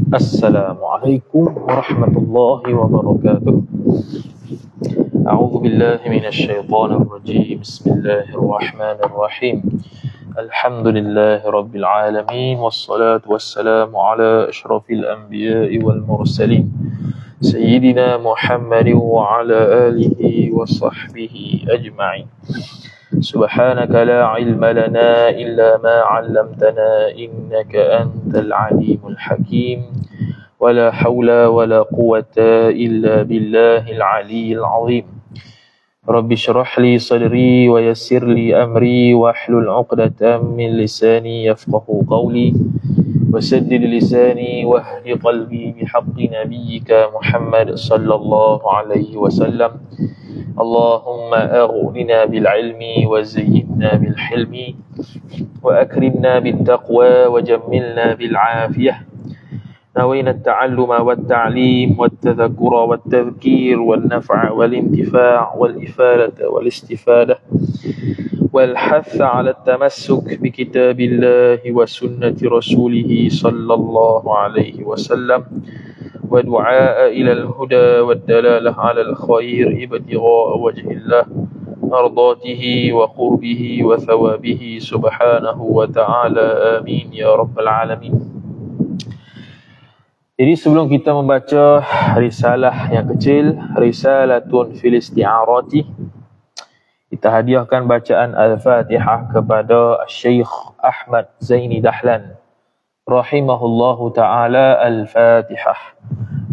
Assalamualaikum warahmatullahi wabarakatuh. A'udzu billahi minasyaitonir rajim. Bismillahirrahmanirrahim. Alhamdulillahi rabbil alamin wassalatu wassalamu ala asyrafil anbiya'i wal mursalin sayyidina Muhammadin wa ala alihi wa sahbihi ajma'in. Subhanaka la ilma lana illa ma 'allamtana innaka antal alimul hakim. ولا حول ولا قوة إلا بالله العلي العظيم. رب اشرح لي صدري ويسر لي أمري واحلل عقدة من لساني يفقه قولي وسدد لساني واهد قلبي بحق نبيك محمد صلى الله عليه وسلم. اللهم أغننا بالعلم وزينا بالحلم وأكرمنا بالتقوى وجملنا بالعافية. نوينا التعلم والتعليم والتذكر والتذكير والنفع والانتفاع والإفادة والاستفادة والحث على التمسك بكتاب الله وسنة رسوله صلى الله عليه وسلم ودعاء إلى الهدى والدلالة على الخير ابتغاء وجه الله مرضاته وقربه وثوابه سبحانه وتعالى آمين يا رب العالمين. Jadi sebelum kita membaca risalah yang kecil, Risalatun fil Isti'arati, kita hadiahkan bacaan Al-Fatihah kepada Syekh Ahmad Zaini Dahlan rahimahullahu ta'ala. Al-Fatihah.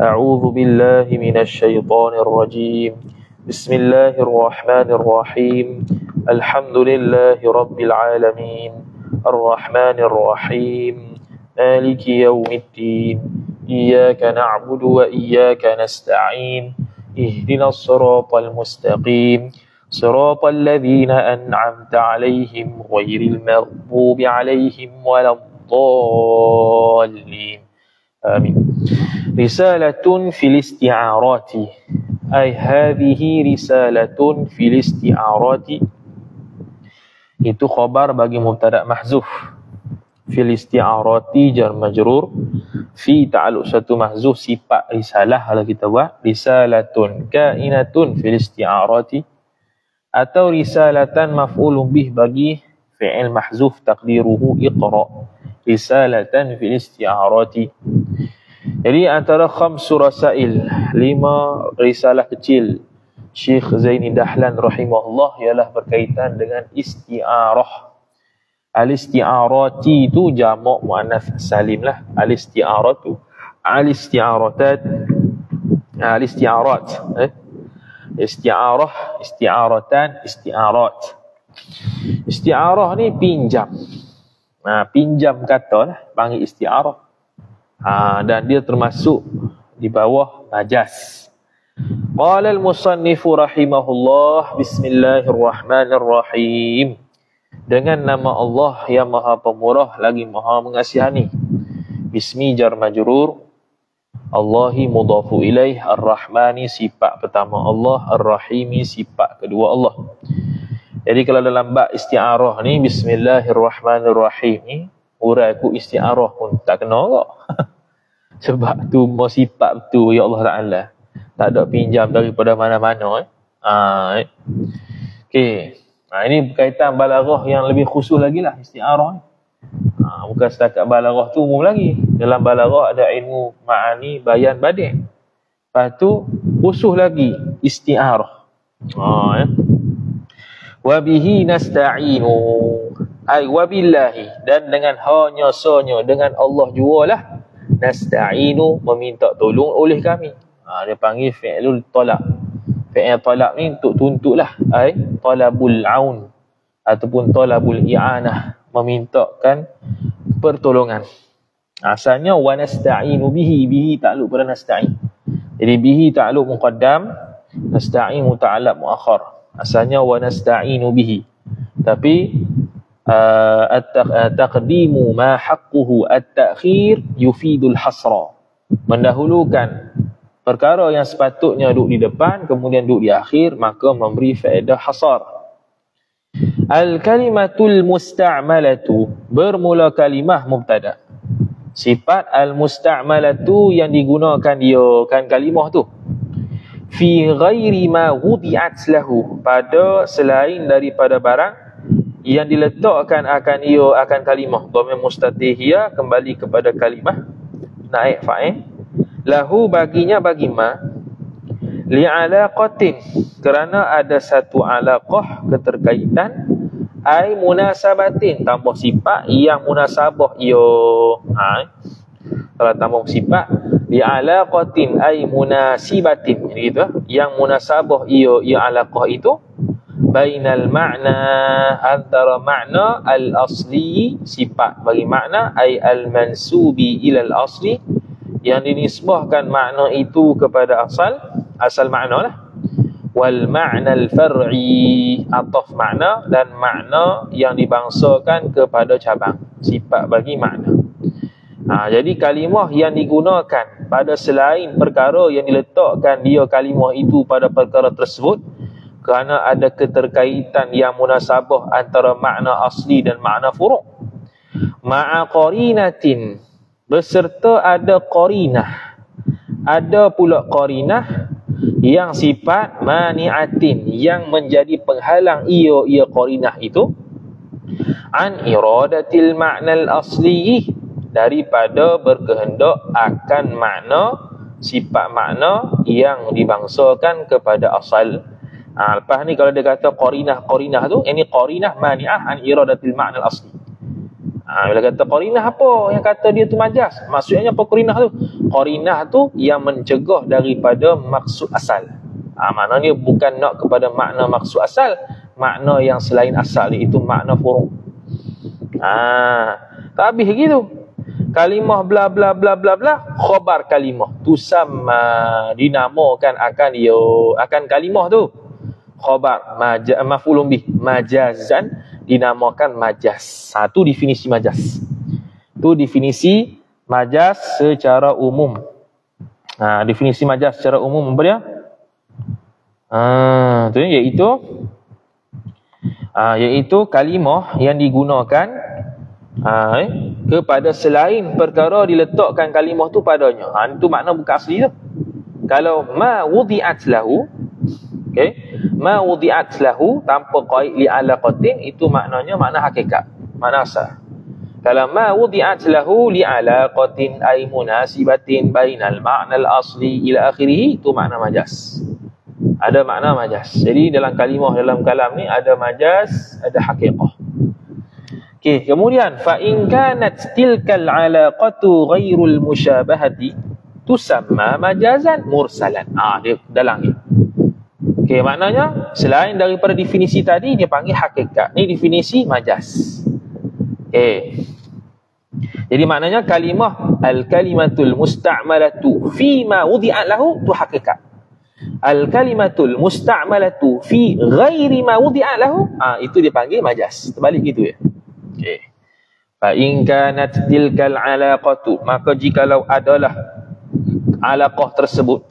A'udzu billahi minasy syaithanir rajim. Bismillahirrahmanirrahim. Alhamdulillahi rabbil alamin. Ar-Rahmanir Rahim. Maliki yaumiddin. إياك نعبد وإياك نستعين اهدنا الصراط المستقيم صراط الذين أنعمت عليهم غير المغضوب عليهم ولا الضالين آمين. رسالة في الاستعارات، أي هذه رسالة في الاستعارات. Itu khabar bagi mubtada mahzuf. Fil isti'arati jar majrur, fi ta'alluq satu mahzuf sifat risalah. Kalau kita buat risalatun kainatun fil isti'arati, atau risalatan maf'ulun bih bagi fi'il mahzuf taqdiruhu iqra, risalatan fil isti'arati. Jadi antara khamsu rasail, 5 risalah kecil Syekh Zaini Dahlan rahimahullah ialah berkaitan dengan isti'arah. Al-isti'arati itu jamak muannats salim lah. Al-isti'aratu, al-isti'aratat, al-isti'arat, isti'arah, isti'aratan, isti'arat. Isti'arah ni pinjam. Pinjam kata lah, panggil isti'arah. Dan dia termasuk di bawah majaz. Qala al-musannifu rahimahullah, bismillahirrahmanirrahim. Dengan nama Allah yang maha pemurah lagi maha mengasihani. Bismi jar majrur, Allahi mudhafu ilaih, Ar-Rahmani sifat pertama Allah, Ar-Rahimi sifat kedua Allah. Jadi kalau dalam bab isti'arah ni, Bismillahirrahmanirrahim ni, uraiku isti'arah pun tak kena kok. Sebab tu mau sifat tu ya Allah Ta'ala, tak ada pinjam daripada mana-mana. Okey. Ini berkaitan balaghah yang lebih khusus lagi lah isti'arah ni. Bukan setakat balaghah tu umum lagi. Dalam balaghah ada ilmu ma'ani, bayan, badi'. Lepas tu khusus lagi isti'arah. Wa bihi nasta'inu, ay wa billahi, dan dengan hanya sanya dengan Allah jualah, nasta'inu meminta tolong oleh kami. Dia panggil fi'lul talab. Fi'il talab ni untuk tuntut lah, ay talabul aun ataupun talabul i'anah, memintakan pertolongan. Asalnya wa nasta'inu bihi, bihi ta'alluq pada nasta'in. Jadi bihi ta'alluq muqaddam, nasta'in muta'allaq muakhar. Asalnya wa nasta'inu bihi. Tapi taqdimu ma haqquhu at-ta'khir yufidul hasra. Mendahulukan perkara yang sepatutnya duduk di depan kemudian duduk di akhir, maka memberi faedah hasar. Al-kalimatul musta'malatu, bermula kalimah mubtada. Sifat al-musta'malatu yang digunakan dia kan kalimah tu. Fi ghairi ma wudi'at lahu, pada selain daripada barang yang diletakkan akan ia akan kalimah. Dhamir mustatihiyah kembali kepada kalimah naik fa'il. Lahu baginya bagi ma, li'alaqatin kerana ada satu alaqah keterkaitan, ai munasabatin tambah sifat yang munasabah ia. Kalau tambah sifat li'alaqatin ai munasibatin gitu, yang munasabah ia alaqah itu bainal ma'na, antara makna al-asli, sifat bagi makna, ay al-mansubi ilal asli, yang dinisbahkan makna itu kepada asal makna lah. Wal ma'na al-far'i, ataf makna, dan makna yang dibangsakan kepada cabang, sifat bagi makna. Jadi kalimah yang digunakan pada selain perkara yang diletakkan dia kalimah itu pada perkara tersebut, kerana ada keterkaitan yang munasabah antara makna asli dan makna furu'. Ma'a qarinatin, beserta ada qarinah. Ada pula qarinah yang sifat mani'atin, yang menjadi penghalang ia qarinah itu an iradatil ma'nal asli, daripada berkehendak akan makna, sifat makna yang dibangsakan kepada asal. Lepas ni kalau dia kata qarinah tu, ini qarinah mani'ah an iradatil ma'nal asli. Bila kata qarinah, apa yang kata dia tu majas? Maksudnya apa qarinah tu? Qarinah tu yang mencegah daripada maksud asal. Maknanya bukan nak kepada makna maksud asal, makna yang selain asal, iaitu makna furu'. Tak habis gitu. Kalimah bla bla bla bla bla, khabar kalimah tusamma, dinamakan akan kalimah tu. Khabar maf'ulun bih, majazan, dinamakan majas. Tu definisi majas. Tu definisi majas secara umum. Definisi majas secara umum apa dia? Tu iaitu kalimah yang digunakan kepada selain perkara diletakkan kalimah tu padanya. Itu makna bukan asli tu. Kalau ma wudi'at lahu, ma wudi'at lahu tanpa qaid li alaqatin, itu maknanya makna hakikat, makna asal. Kalau ma wudi'at lahu li alaqatin ay munasibatin bainal ma'nal asli ila akhirih, itu makna majas. Ada makna majas. Jadi dalam kalimah, dalam kalam ni ada majas, ada hakikah. Kemudian fa in kanat tilkal alaqatu ghairul musyabahati tusamma majazan mursalan. Dia dalam ni. Maknanya selain daripada definisi tadi, dia panggil hakikat. Ni definisi majas. Jadi maknanya kalimah al-kalimatul musta'malatu fi ma wudi'at lahu, tu hakikat. Al-kalimatul musta'malatu fi ghairi ma wudi'at lahu, itu dia panggil majas. Terbalik gitu ya. Fa in kanat tilkal alaqatu, maka jikalau adalah alaqah tersebut,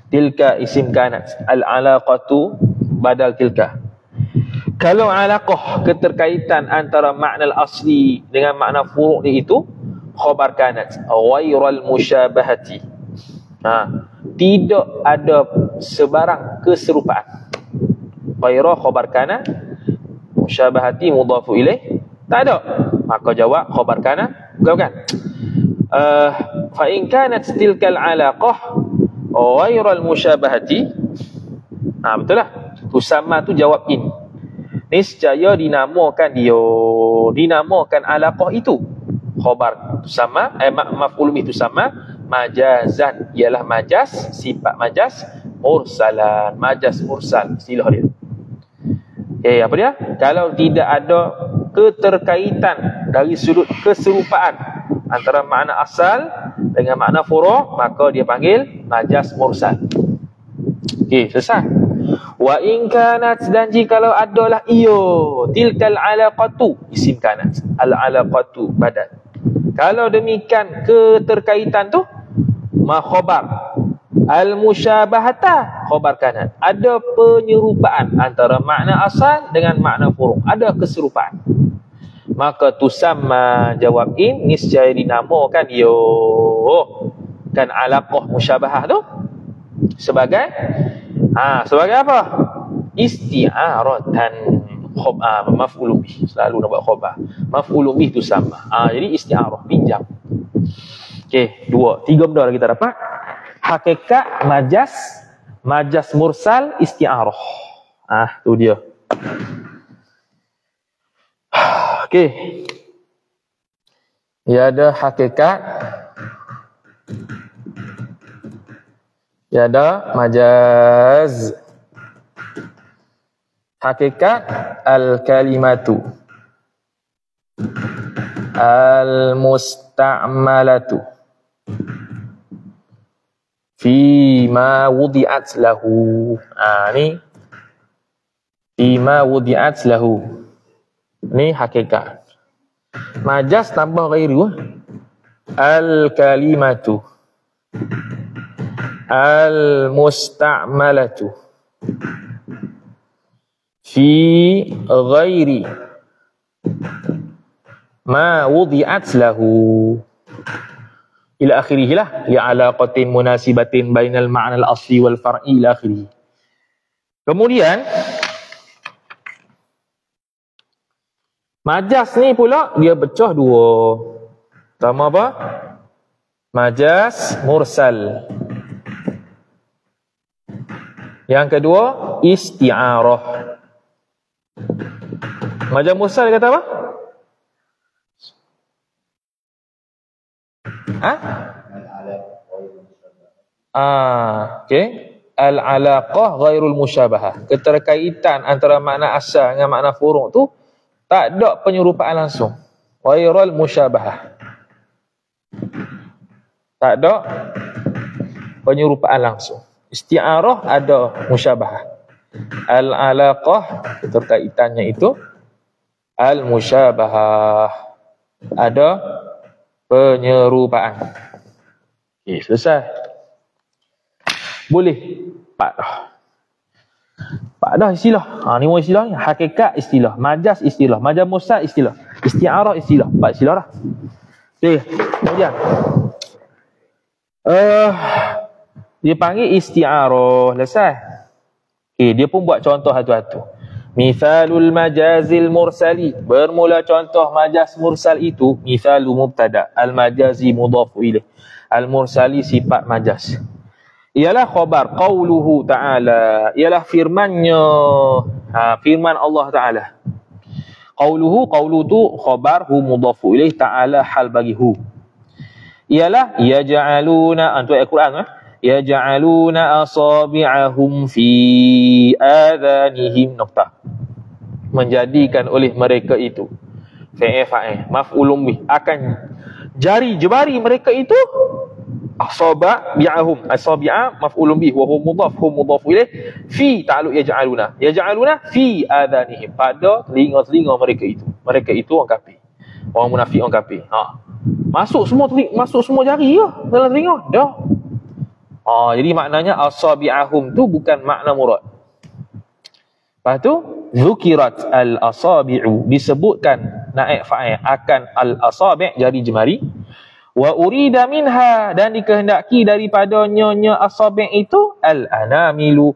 tilka isim kanat, al-alaqatu badal tilka. Kalau alaqah keterkaitan antara makna asli dengan makna furu' itu, khabar kanat ghairal musyabahati, tidak ada sebarang keserupaan. Ghaira khabar kanat, musyabahati mudhafu ilaih, tak ada. Maka jawab khabar kanat, bukan. Fa in kanat tilkal alaqah ghairal musyabahati, betul lah. Tusamma tu jawab in. Niscaya dinamakan alaqah itu. Khabar tusamma, maf'ul bih tusamma majazan, ialah majas, sifat majas mursalan, majas mursal istilah dia. Apa dia? Kalau tidak ada keterkaitan dari sudut keserupaan antara makna asal dengan makna furu', maka dia panggil majas mursal. Selesai. Wa in kanat, dan jikalau adalah tilkal alaqatu, isim kanat, al alaqatu badan. Kalau demikian keterkaitan tu, ma khabar al musyabahata khabar kanat, ada penyerupaan antara makna asal dengan makna furu', ada keserupaan. maka tusamma jawab in niscaya dinamakan dia kan alaqah musyabahah tu sebagai sebagai apa? Isti'aratan maf'ulun bih. Selalu nak buat khabar. Maf'ulun bih tu sama. Jadi isti'arah, pinjam. Okey, 3 benda kita dapat. Hakikat, majaz mursal, isti'arah. Tu dia. Okey. Dia ada hakikat, dia ada majaz. Hakikat al-kalimatu al-musta'malatu fi ma wudi'at lahu. Ni fi ma wudi'at lahu. Ni hakikat. Majaz tambah ghairu. Al-kalimatu al-musta'malatu fi ghairi ma wudi'at lahu ila akhirih lah, li alaqatin munasibatin bainal ma'na al-asli wal far'i ila akhirih. Kemudian majaz ni pula dia pecah dua. Pertama apa? Majaz mursal. Yang kedua isti'arah. Majaz mursal kata apa? Okey. Al-alaqah ghairul musyabahah. Keterkaitan antara makna asal dengan makna furu' tu tak ada penyerupaan langsung. Ghairul musyabahah. Tak ada penyerupaan langsung. Isti'arah ada musyabahah. Al-alaqah keterkaitannya itu al-musyabahah ada penyerupaan. Okey, selesai. Boleh. Pak dah istilah. Ni mau istilah ni. Hakikat istilah, majaz istilah, majaz mursal istilah, isti'arah istilah. 4 istilah dah. Okey, kemudian dia panggil isti'arah. Selesai. Okey, dia pun buat contoh satu-satu. Mithalul majazil mursali. Bermula contoh majaz mursal itu mithalu mubtada, al-majazi mudhafu ilaih, al-mursali sifat majaz. Ialah khabar qauluhu ta'ala, ialah firmannya, firman Allah Ta'ala. Qauluhu, qaulu tu khabar, hu mudhafu ilaih, ta'ala hal bagi hu. Ialah yaj'aluna, tu ayat Quran yaj'aluna asabi'ahum fi adhanihim naqta. Menjadikan oleh mereka itu fa'il maf'ulun bih, akan jari-jemari mereka itu asabi'ahum, asabi'a maf'ulun bih wa huwa mudhaf ilaih, fi ta'alluq yaj'aluna fi adhanihim, pada telinga-telinga mereka itu orang kafir, orang munafik, orang kafir. Masuk semua jari ke dalam telinga? Dah. Jadi maknanya asabi'ahum tu bukan makna murad. Lepas tu zukirat al-asabi'u, disebutkan naib fa'il akan al-asabi' jari jemari, wa urida minha, dan dikehendaki daripada nyonya asabi' itu al-anamilu,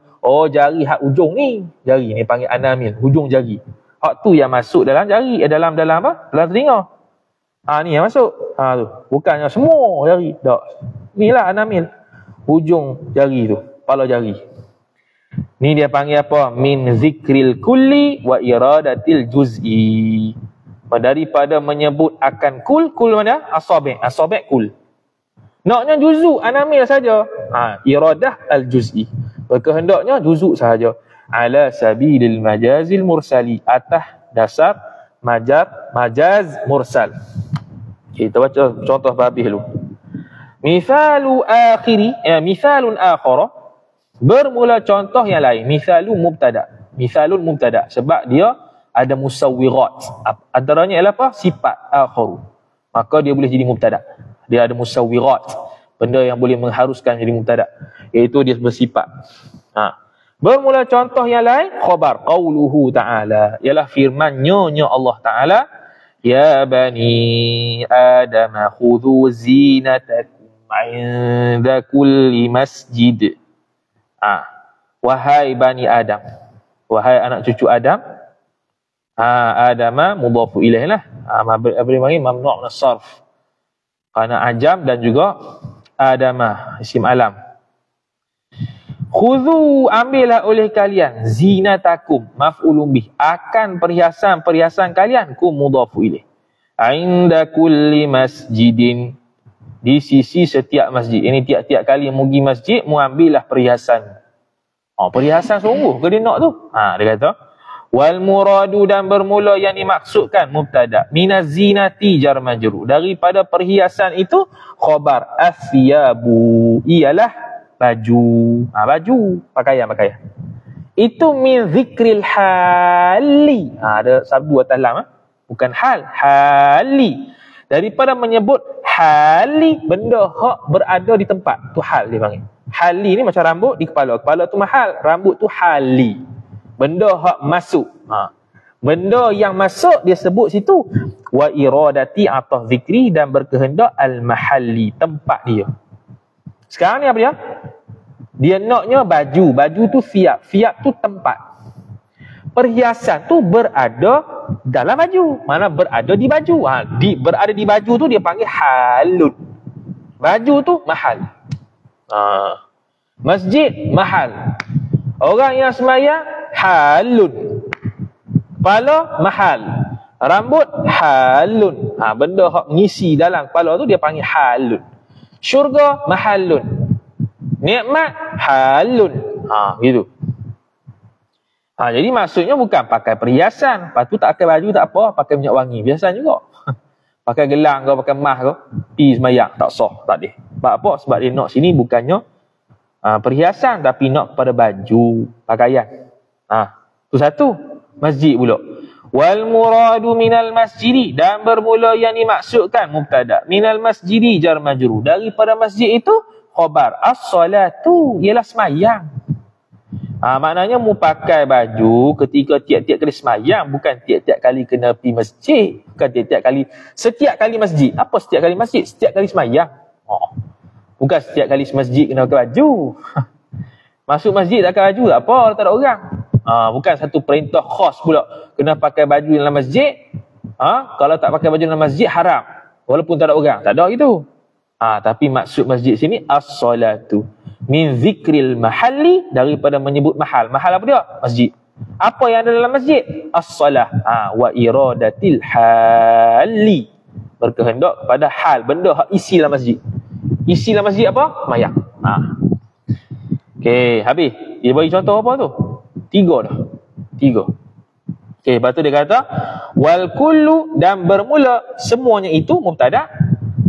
jari hak ujung ni, jari ni panggil anamil, hujung jari. Hak tu yang masuk dalam jari, dalam apa? Dalam telinga. Ni yang masuk. Tu. Bukannya semua jari. Tak. Inilah anamil. Hujung jari tu. Kepala jari. Ni dia panggil apa? Min zikril kulli wa iradatil juz'i. Daripada menyebut akan kul mana? Asabi'. Asabi' kul. Naknya juzu, anamil saja. Iradah al-juz'i. Berkehendaknya juzu sahaja. Ala sabilil majazil mursali. Atas dasar majaz mursal. Kita baca contoh babih dulu. Mithalun akhara, bermula contoh yang lain. Mithalun mubtada, sebab dia ada musawwirat. Antaranya ialah apa? Sifat akharu. Maka dia boleh jadi mubtada. Dia ada musawwirat, benda yang boleh mengharuskan jadi mubtada, iaitu dia bersifat. Bermula contoh yang lain, khabar qauluhu ta'ala, ialah firman-Nya Allah Ta'ala, Ya bani Adam khudhu zinatakum 'inda kulli masjid. Wahai bani Adam, wahai anak cucu Adam. Adama mudhafu ilaih lah. Apa dipanggil mamnu' min as-sarf. Kerana ajam dan juga Adama isim alam. Khudhu, ambillah oleh kalian zinatakum maf'ulun bih, akan perhiasan-perhiasan kalian, kum mudhafu ilaih. 'Inda kulli masjidin, di sisi setiap masjid. Ini tiap-tiap kali pergi masjid, mu ambillah perhiasan. Perhiasan sungguh ke dia nak tu? Dia kata wal muradu, dan bermula yang dimaksudkan mubtada, minaz zinati jar majrur, daripada perhiasan itu khabar asyabu, ialah baju. Baju, pakaian. Itu min zikril hali. Ada sabu atas lam, bukan hal, hali, daripada menyebut hali, benda hak berada di tempat tu, hal dia panggil. Hali ni macam rambut di kepala tu mahal, rambut tu hali, benda hak masuk. Benda yang masuk dia sebut situ. Wa iradati atau zikri, dan berkehendak al mahalli, tempat dia. Sekarang ni apa dia? Dia naknya baju tu siap tu tempat. Perhiasan tu berada dalam baju, mana berada di baju. Berada di baju tu dia panggil halun. Baju tu mahal. Masjid mahal. Orang yang sembahyang halun. Kepala mahal. Rambut halun. Benda hak ngisi dalam kepala tu dia panggil halun. Syurga mahalun. Nikmat halun. Gitu. Jadi maksudnya bukan pakai perhiasan, lepas tu tak pakai baju tak apa, pakai minyak wangi biasa juga. Pakai gelang ke, pakai emas ke, pergi sembahyang tak sah, tak boleh. Sebab apa? Sebab dia nak sini bukannya perhiasan, tapi nak kepada baju, pakaian. Tu satu. Masjid pula. Wal muradu minal masjidi, dan bermula yang dimaksudkan mubtada, minal masjidi jar majrur, daripada masjid itu khabar as-salatu, ialah sembahyang. Maknanya mu pakai baju ketika tiap-tiap kali sembahyang, bukan tiap-tiap kali kena pergi masjid, bukan tiap-tiap kali, setiap kali masjid. Apa setiap kali masjid? Setiap kali sembahyang. Bukan setiap kali masjid kena pakai baju. Masuk masjid tak pakai baju tak apa, tak ada orang. Bukan satu perintah khas pula kena pakai baju dalam masjid. Kalau tak pakai baju dalam masjid haram, walaupun tak ada orang. Tak ada gitu. Tapi maksud masjid sini as-salatu min zikril mahalli, daripada menyebut mahal. Mahal apa dia? Masjid. Apa yang ada dalam masjid? As-salah. Wa iradatil hali, berkehendak pada hal, benda hak isi dalam masjid. Isi dalam masjid apa? Mayang. Okey, habis. Dia bagi contoh apa tu? 3 dah. 3. Okey, lepas tu dia kata wal kullu, dan bermula semuanya itu mubtada,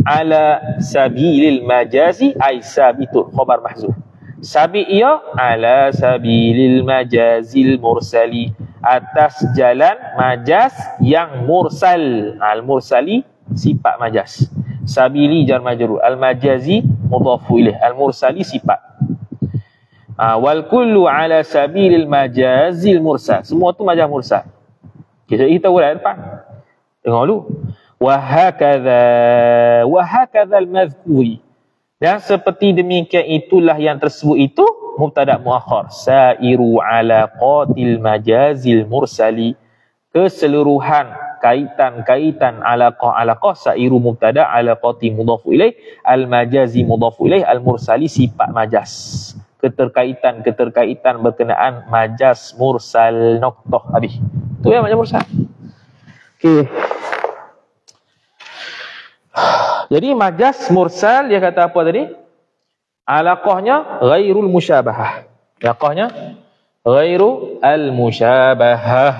ala sabilil majazi, ay sabitul khabar mahzuf. Sabit ia ala sabilil majazil mursali, atas jalan majaz yang mursal. Al mursali sifat majaz. Sabili jar majrur, al majazi mudhafu ilaih, al mursali sifat. Wal kullu ala sabilil majazil mursal, semua tu majaz mursal. Kita ulang depan. Tengok dulu. Wa hakadha al-madhkuri, dan seperti demikian itulah yang tersebut itu mubtada muakhar, sairu alaqatil majazil mursali, keseluruhan kaitan-kaitan alaqah sairu mubtada, alaqati mudhafu ilaih, al-majazi mudhafu ilaih, al-mursali sifat majaz, keterkaitan berkenaan majaz mursal, noktah habis. Tu yang majaz mursal. Okey. Jadi majaz mursal dia kata apa tadi? Alaqahnya ghairul musyabahah. Alaqahnya ghairu al-musyabahah.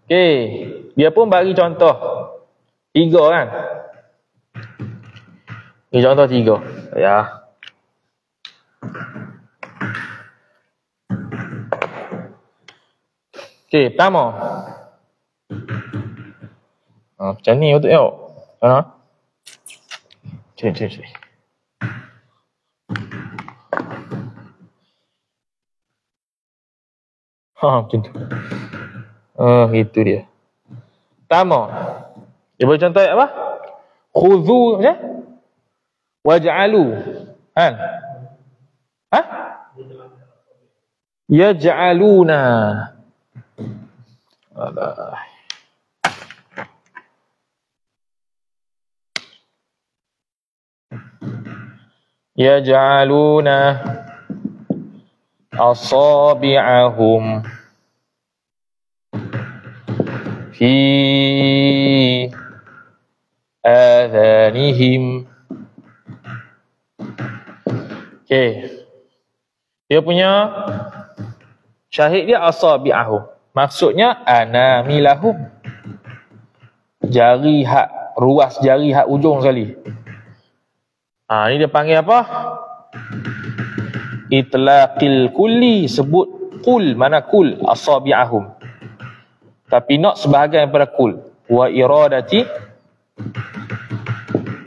Okey, dia pun bagi contoh 3 kan? Ini contoh 3. Ya. Okey, pertama. Macam ni untuk tengok. Sini. Macam tu. Itu dia. Pertama, dia beri contoh ayat apa? Khudhu ya? Waj'alu. Kan? Ha? Yaj'aluna. Alah. Yaj'aluna asabi'ahum fi adhanihim. Okey. Dia punya syahid dia asabi'ahum. Maksudnya anamilahum. Jari hak ruas jari hak ujung sekali. Ni dia panggil apa? Itlaqil kulli, sebut kul, mana kul? Asabi'ahum. Tapi not sebahagian daripada kul. Wa iradati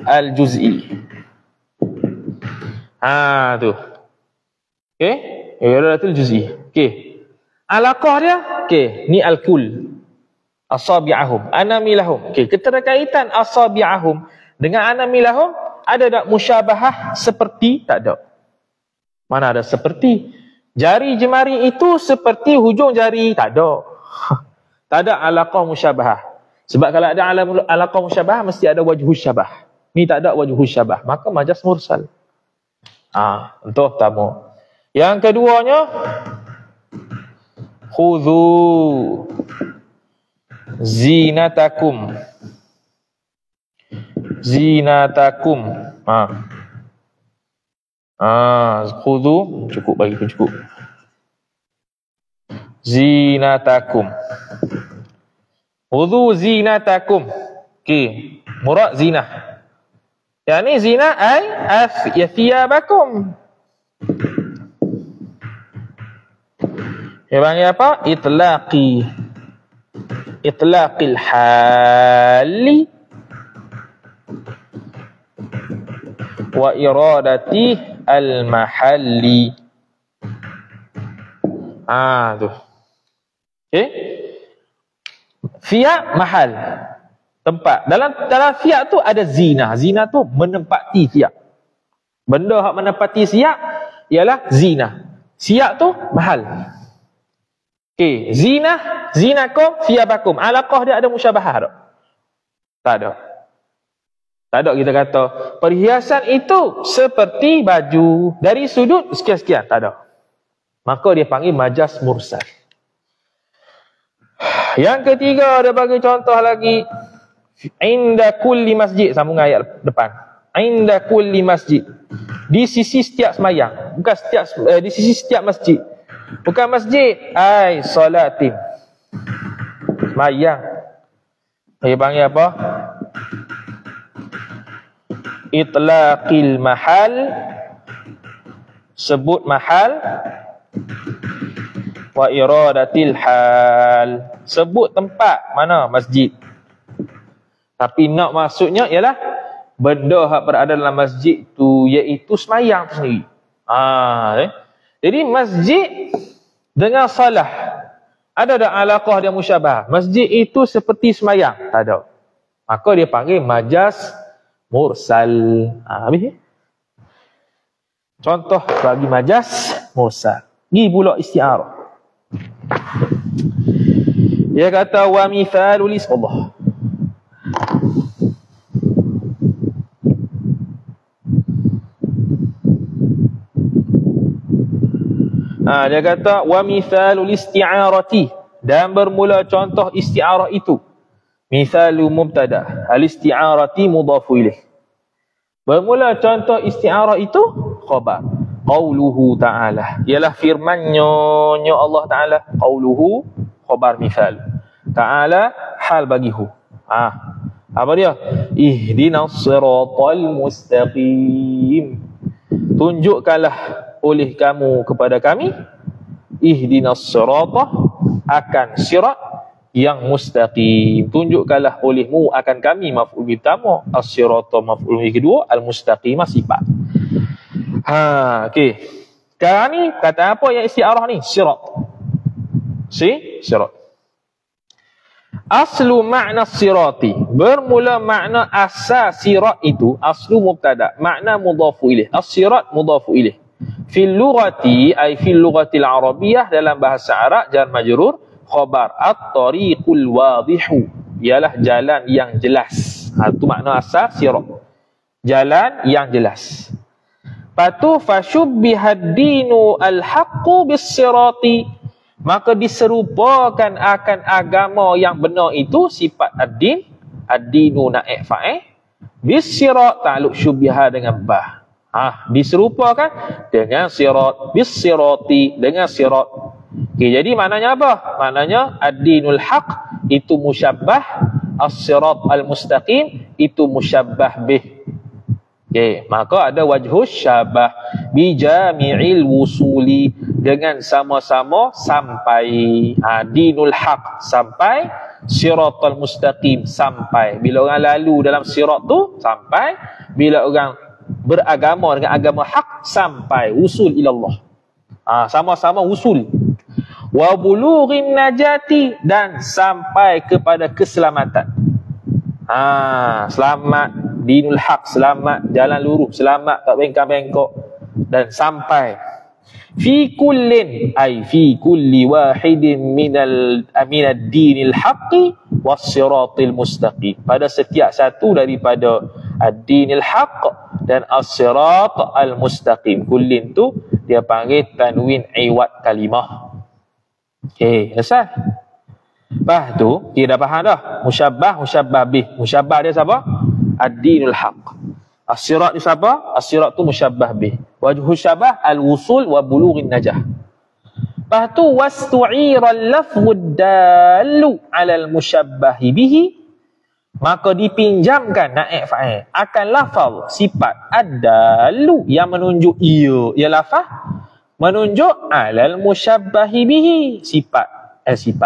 al-juz'i. Tu. Okey, iradatul juz'i. Okey. Alaqah dia, okey, ni al-kul. Asabi'ahum, anamilahum. Okey, keterkaitan asabi'ahum dengan anamilahum ada tak musyabahah seperti? Tak ada. Mana ada seperti? Jari jemari itu seperti hujung jari? Tak ada. Tak ada alaqah musyabahah. Sebab kalau ada alaqah musyabahah mesti ada wajhus syabah. Ni tak ada wajhus syabah, maka majaz mursal. Untuk pertama. Yang keduanya, khudhu zinatakum. Zinatakum. Khudhu, cukup bagi pun cukup. Zinatakum. Khudhu zinatakum. Okey, murad zinah. Yang ni zinah ay thiyabakum. Dia panggil apa? Itlaqil hali wa iradati al-mahalli. Tu. Okey. Fi'at mahal. Tempat. Dalam fi'at tu ada zina. Zina tu menempati fi'at. Benda hak menempati siap ialah zina. Siap tu mahal. Okey, zinakum thiyabakum. Alaqah dia ada musyabahah tak? Tak ada. Tak ada kita kata perhiasan itu seperti baju dari sudut sekian-sekian. Tak ada. Maka dia panggil majaz mursal. Yang ketiga dia bagi contoh lagi. Inda kulli masjid. Sambung ayat depan. Inda kulli masjid. Di sisi setiap semayang. Bukan setiap, di sisi setiap masjid. Bukan masjid. Salatin. Semayang. Dia panggil apa? Itlaqil mahal. Sebut mahal. Wa iradatil hal. Sebut tempat. Mana? Masjid. Tapi nak maksudnya ialah benda yang berada dalam masjid tu iaitu semayang tu sendiri. Jadi masjid dengan salah ada tak alaqah dia musyabah? Masjid itu seperti semayang? Tak ada. Maka dia panggil majaz mursal. Habis? Contoh bagi majaz mursal. Ni pula isti'arah. Dia kata wa mithalul Allah. Dia kata wa mithalul isti'arati, dan bermula contoh isti'arah itu. Mithalu mubtada, al isti'arati mudhafu ilaih. Bermula contoh isti'arah itu khabar. Qauluhu ta'ala, ialah firman-Nya Allah Ta'ala. Qauluhu khabar mithal. Ta'ala hal bagi hu. Apa dia? Ihdinas siratal mustaqim. Tunjukkanlah oleh kamu kepada kami ihdinas sirata, akan sirat yang mustaqim. Tunjukkanlah olehmu akan kami maf'ul pertama, as-sirata maf'ul kedua, al-mustaqimah sifat. Okey. Sekarang ni kata apa yang isti'arah ni? Sirat. Sirat. Aslu makna sirati, bermula makna asal sirat itu, aslu mubtada, makna mudhafu ilaih, as-sirat mudhafu ilaih. Fil lughati ay fil lughatil arabiyyah, dalam bahasa Arab jar majrur khabar at-tariqul wadihu, ialah jalan yang jelas. Itu makna asal sirat, jalan yang jelas. Patu fashubbihad dinu al-haqqu bis-sirati, maka diserupakan akan agama yang benar itu sifat ad-din, ad-dinu naik fa'il, bis-sirat ta'alluq syubbiha dengan bah. Diserupakan dengan sirat, bis-sirati dengan sirat. Okey, jadi maknanya apa? Maknanya ad-dinul haq itu musyabbah, as-sirat al-mustaqim itu musyabbah bih. Okey, maka ada wajhus syabah bi jami'il wusuli, dengan sama-sama sampai. Dinul haq sampai, siratal mustaqim sampai. Bila orang lalu dalam sirat tu sampai, bila orang beragama dengan agama hak sampai usul ilallah. Sama-sama usul. Wa bulughin najati, dan sampai kepada keselamatan. Selamat dinul haq, selamat jalan lurus, selamat tak bengkak-bengkok, dan sampai fi kullin ay fi kulli wahidin minad dinil haqqi was siratil mustaqim, pada setiap satu daripada ad-dinil haqq dan as-sirat al-mustaqim. Kullin tu dia panggil tanwin iwad kalimah. Okey, selesai. Lepas tu kita dah faham dah musyabbah, musyabbah bih. Musyabbah dia siapa? Ad-dinul haqq. As-sirat ni siapa? As-sirat tu musyabbah bih. Wajhu syabah al-wusul wa bulughin najah. Lepas tu wastu'ira al-lafzud dallu 'ala al-musyabbahi bihi, maka dipinjamkan naik fa'il akan lafaz sifat ad-dallu yang menunjuk ia lafaz menunjuk 'ala al-musyabbahi bihi, sifat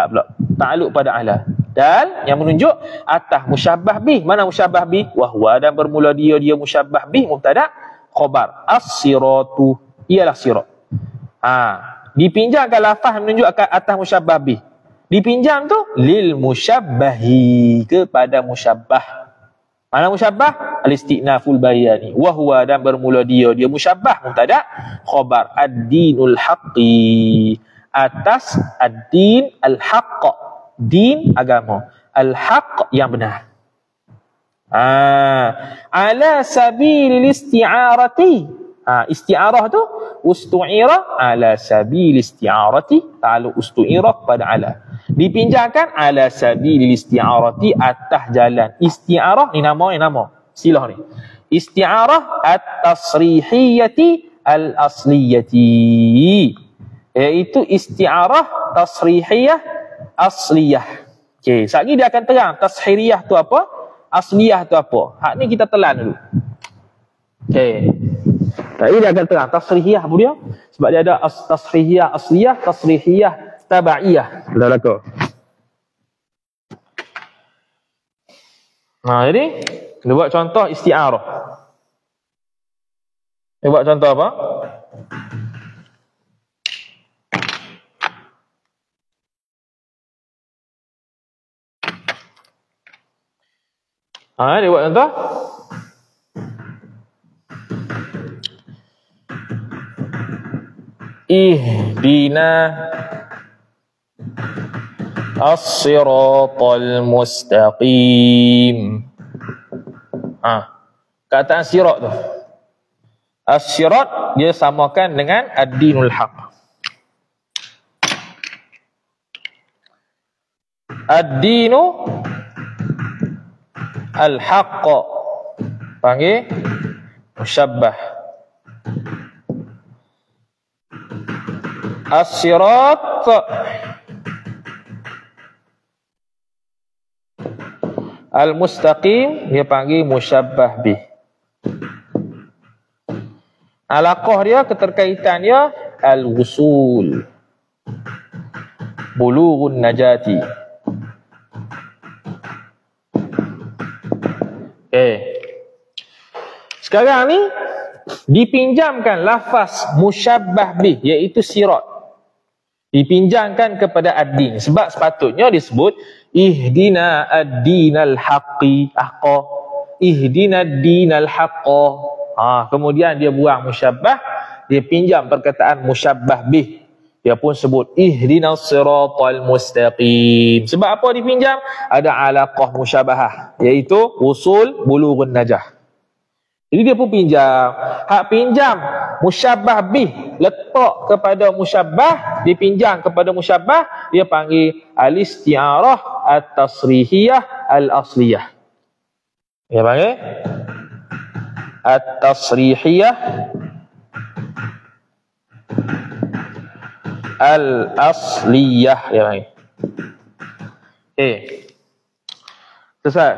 pula ta'alluq pada 'ala, dal yang menunjuk atas musyabbah bih. Mana musyabbah bih? Wahwa, dan bermula dia musyabbah bih mubtada, khabar as-siratu, ialah sirat. Dipinjamkan lafaz menunjuk atas musyabbah bih, dipinjam tu lil musyabbahi, kepada musyabbah. Mana musyabbah? Al-isti'naful bayani. Wahwa, dan bermula dia musyabbah mubtada, khabar ad-dinul haqqi, atas ad-din al-haqq, din agama, al-haq yang benar. Ala sabilil isti'arati, isti'arah tu ustu'ira ala sabil isti'arati, ta'alluq ustu'ira pada ala, dipinjamkan ala sabilil isti'arati, atas jalan. Isti'arah ni nama silah ni. Isti'arah at-tasrihiyati al-asliyati, iaitu isti'arah tasrihiyah asliyah. Okey, sekejap ni dia akan terang tasrihiyah tu apa, asliyah tu apa. Hak ni kita telan dulu. Okey. Tadi dia akan terang tasrihiyah apa dia? Sebab dia ada tasrihiyah asliyah, tasrihiyah tabaiyah. Dah laku. Jadi kita buat contoh isti'arah. Kita buat contoh apa? Dia buat contoh. Ihdina as-siratal mustaqim. Kataan sirat tu. As-sirat dia samakan dengan ad-dinul haq. Ad-dinu al-haqq panggil musyabbah. As-sirat al-mustaqim dia panggil musyabbah bih. Alaqah dia, keterkaitan dia al-wusul, bulughun najati. Sekarang ni dipinjamkan lafaz musyabbah bih, iaitu sirat. Dipinjamkan kepada ad-din. Sebab sepatutnya disebut ihdina ad-dinal haqqi ahqa. Ihdina ad-dinal haqqa. Kemudian dia buang musyabbah, dia pinjam perkataan musyabbah bih. Dia pun sebut ihdinas siratal mustaqim. Sebab apa dipinjam? Ada alaqah musyabahah, iaitu usul bulughun najah. Jadi dia pun pinjam. Hak pinjam musyabbah bih, letak kepada musyabbah, dipinjam kepada musyabbah, dia panggil al-isti'arah at-tasrihiyah al-asliyah. Dia panggil at-tasrihiyah al-asliyah, dia panggil. Selesai.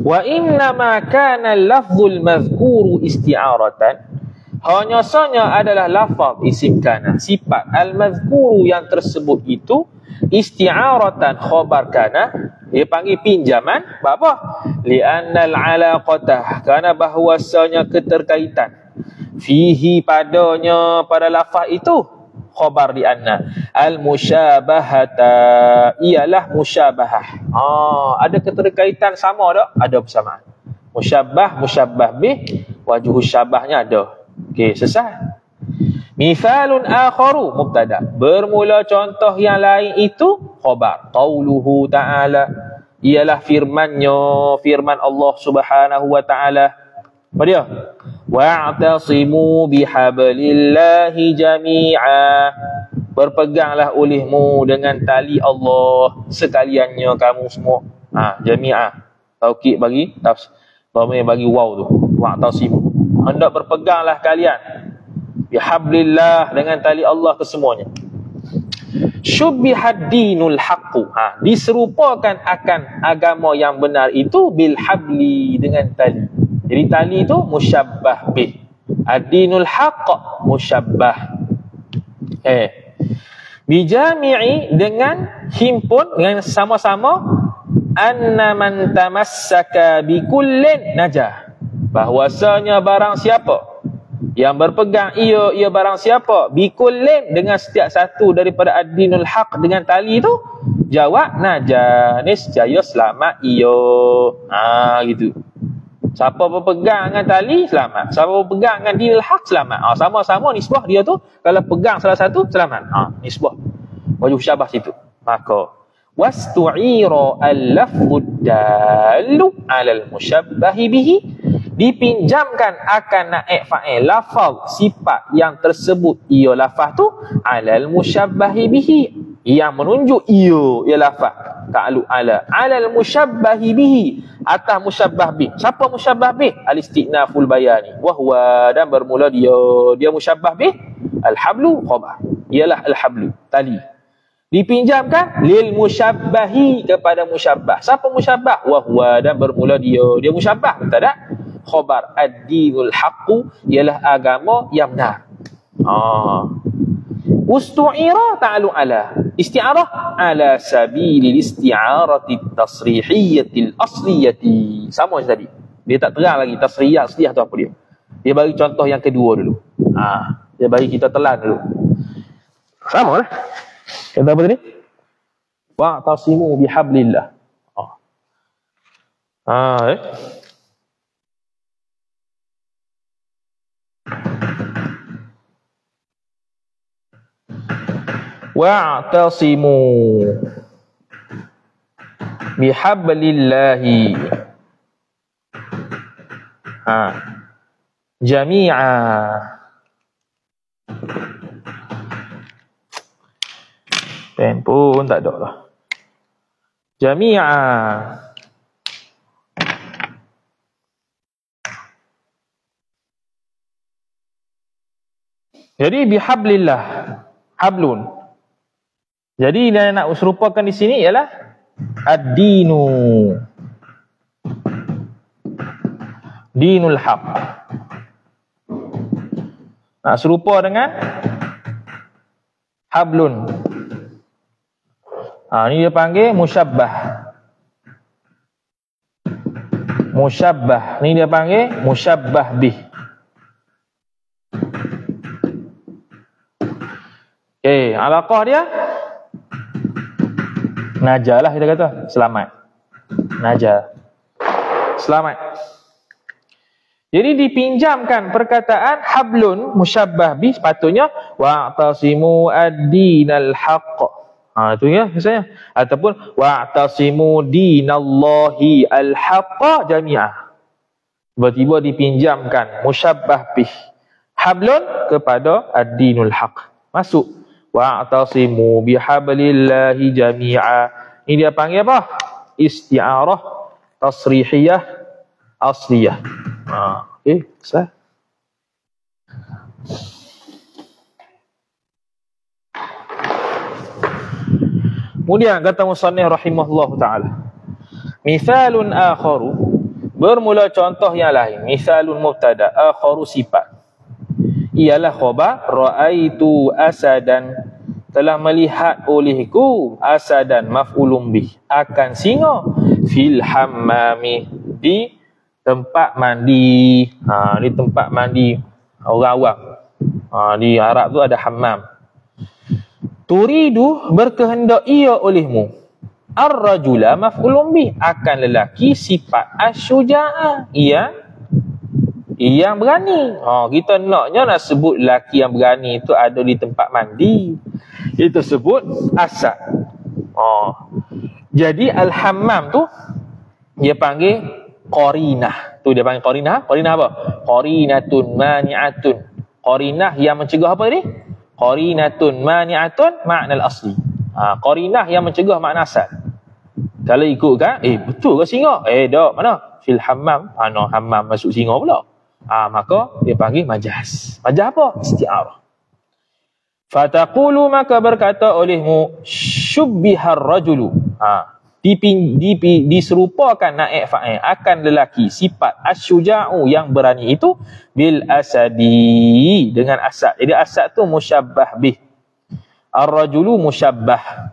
Wa innama kana al-lafzul mazkuru isti'aratan, hanya saja adalah lafaz isim kana, sifat al-mazkuru yang tersebut itu isti'aratan khabar kana, dia panggil pinjaman. Apa? Li'annal alaqatah, kerana bahwasanya keterkaitan, fihi padanya pada lafaz itu, khabar di anna al-musyabahata, ialah musyabahah. Ada keterkaitan sama tak? Ada persamaan. Musyabbah, musyabbah bih, wajhu syabahnya ada. Okey, selesai. Mithalun akharu mubtada, bermula contoh yang lain itu khabar. Qauluhu ta'ala, ialah firman Allah Subhanahu wa ta'ala. Apa dia? Wa'tasimu bihablillahi jami'a, berpeganglah olehmu dengan tali Allah sekaliannya kamu semua. Jami'a. Taukid bagi tafsir, bagi waw tu. Wa'tasimu, hendak berpeganglah kalian bihablillah, dengan tali Allah kesemuanya. Syubbihad dinul haqqu, diserupakan akan agama yang benar itu bil habli, dengan tali. Jadi tali itu musyabbah bih, ad-dinul haqq musyabbah. Bijami'i, dengan himpun, dengan sama-sama, anna man tamassaka bikullin najah, bahwasanya barang siapa yang berpegang ia barang siapa bikullin, dengan setiap satu daripada ad-dinul haq, dengan tali itu, jawab najah, niscaya selamat ia. Gitu. Siapa berpegang dengan tali, selamat. Siapa berpegang dengan dinul haq, selamat. Sama-sama nisbah dia tu, kalau pegang salah satu, selamat. Nisbah wajh syabah situ. Maka wastu'ira al-lafzud dalu 'alal mushabbahi bihi, dipinjamkan akan naib fa'il lafaz sifat yang tersebut ia lafaz tu 'alal mushabbahi bihi, yang menunjuk ia lafaz ta'alluq 'alal mushabbahi bihi, atas musyabbah bih. Siapa musyabbah bih? Al-istinaful bayani, wa huwa, dan bermula dia musyabbah bih, al-hablu khabar, ialah al-hablu, tali. Dipinjamkan lil musyabbahi, kepada musyabbah. Siapa musyabbah? Wa huwa, dan bermula dia musyabbah, betul tak? Khabar ad-dinul haqqu, ialah agama yang benar. Ustu'ira ta'alu ala, isti'arah ala sabilil isti'arati tasrihiyatil asliyati. Sama macam tadi, dia tak terang lagi tasrihiyah asliyah tu apa dia. Dia bagi contoh yang kedua dulu. Dia bagi kita telan dulu. Sama lah. Kata apa tadi? Wa'tasimu bihablillah. Wa'tasimu bihablillahi jami'a. Pen pun tak ada lah. Jami'a. Jadi bihablillah, hablun. Jadi yang nak serupakan di sini ialah ad-dinu, dinul haq. Nak serupa dengan hablun. Ni dia panggil musyabbah. Musyabbah ni dia panggil musyabbah bih. Okey, alaqah dia naja lah kita kata, selamat. Naja. Selamat. Jadi dipinjamkan perkataan hablun musyabbah bi, sepatutnya wa'tasimu ad-dinal haqq. Itu ya biasanya. Ataupun wa'tasimu dinallahi al-haqq jami'ah. Tiba-tiba dipinjamkan musyabbah bih hablun kepada ad-dinul haqq. Masuk wa'tasimu bihablillahi jami'a. Ini dia panggil apa? Isti'arah tasrihiyah asliyah. Okey, sah. Kemudian kata musannif rahimahullah taala, misalun akharu, bermula contoh yang lain. Misalun mubtada, akharu sifat, ialah khabar raaitu asadan, telah melihat olehku asadan maf'ulun bih, akan singa, fil hammami, di tempat mandi. Di tempat mandi orang awam. Di Arab tu ada hammam. Turidu, berkehendak ia olehmu, ar-rajula maf'ulun bih, akan lelaki sifat asy-syuja'ah, yang berani. Kita nak sebut lelaki yang berani itu ada di tempat mandi, itu sebut asad. Jadi al-hammam tu dia panggil qarinah. Tu dia panggil qarinah. Qarinah apa? Qarinatun mani'atun. Qarinah yang mencegah apa tadi? Qarinatun mani'atun ma'nal asli. Qarinah yang mencegah makna asal. Kalau ikutkan, betul ke singa? Tak, mana? Fil hammam. Hammam masuk singa pula. Maka dia panggil majaz. Majaz apa? Isti'arah. Fataqulu, maka berkata olehmu, syubbihar rajulu. Diserupakan naik fa'il akan lelaki sifat asy-syuja'u yang berani itu bil asadi, dengan asad. Jadi asad tu musyabbah bih, ar-rajulu musyabbah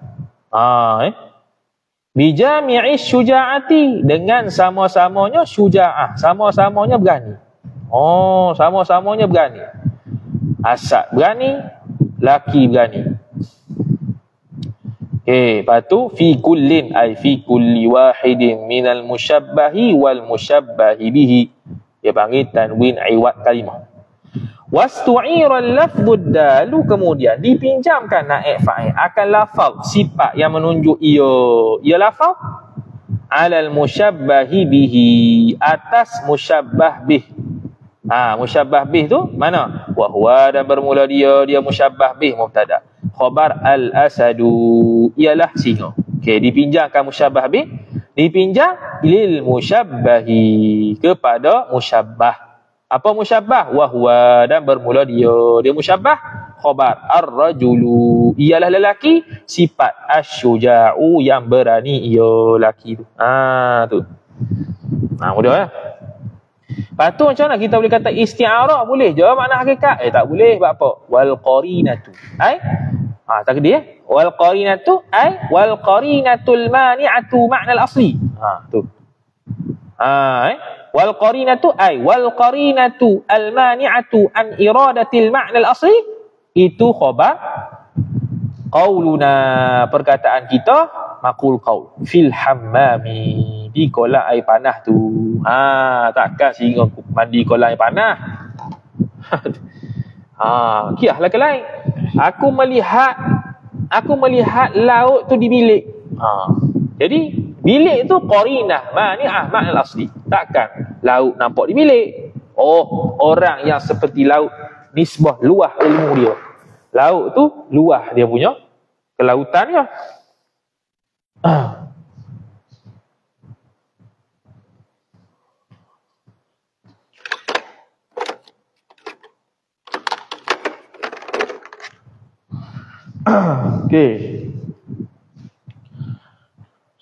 bi jami'i syuja'ati, dengan sama-samanya syuja'ah, sama-samanya berani. Sama-samanya berani. Asad berani, laki berani. Lepas tu fi kullin, ay fi kulli wahidin minal musyabbahi wal musyabbahi bihi. Dia panggil tanwin iwad kalimah. Wastu'ira al-lafdud dalu, kemudian dipinjamkan naik fa'il akan lafaz sifat yang menunjuk ia lafaz alal musyabbahi bihi, atas musyabbah bih. Musyabbah bih tu mana? Wa huwa, dan bermula dia musyabbah bih mubtada. Khabar al-asadu, ialah singa. Dipinjamkan musyabbah bih, dipinjam lil musyabbahi, kepada musyabbah. Apa musyabbah? Wa huwa, dan bermula dia musyabbah. Khabar ar-rajulu, ialah lelaki, sifat asy-syuja'u, yang berani ia lelaki tu. Tu. Mudah ya. Lepas tu macam mana kita boleh kata isti'arah? Boleh je makna hakikat? Tak boleh. Sebab apa? Wal qarinatu. Takdir. Wal qarinatu wal qarinatul mani'atu ma'nal asli. Tu. Wal qarinatu wal qarinatu al mani'atu an iradatil ma'nal asli, itu khabar qauluna, perkataan kita, maqul qaul fil hammami, di kolam air panah tu. Takkan singa mandi kolam air panah. Kiahlah ke lain. Aku melihat laut tu di bilik. Jadi bilik tu qarinah mani'ah ma'nal asli. Takkan laut nampak di bilik. Orang yang seperti laut, nisbah luah ilmu dia. Laut tu luah dia punya kelautannya.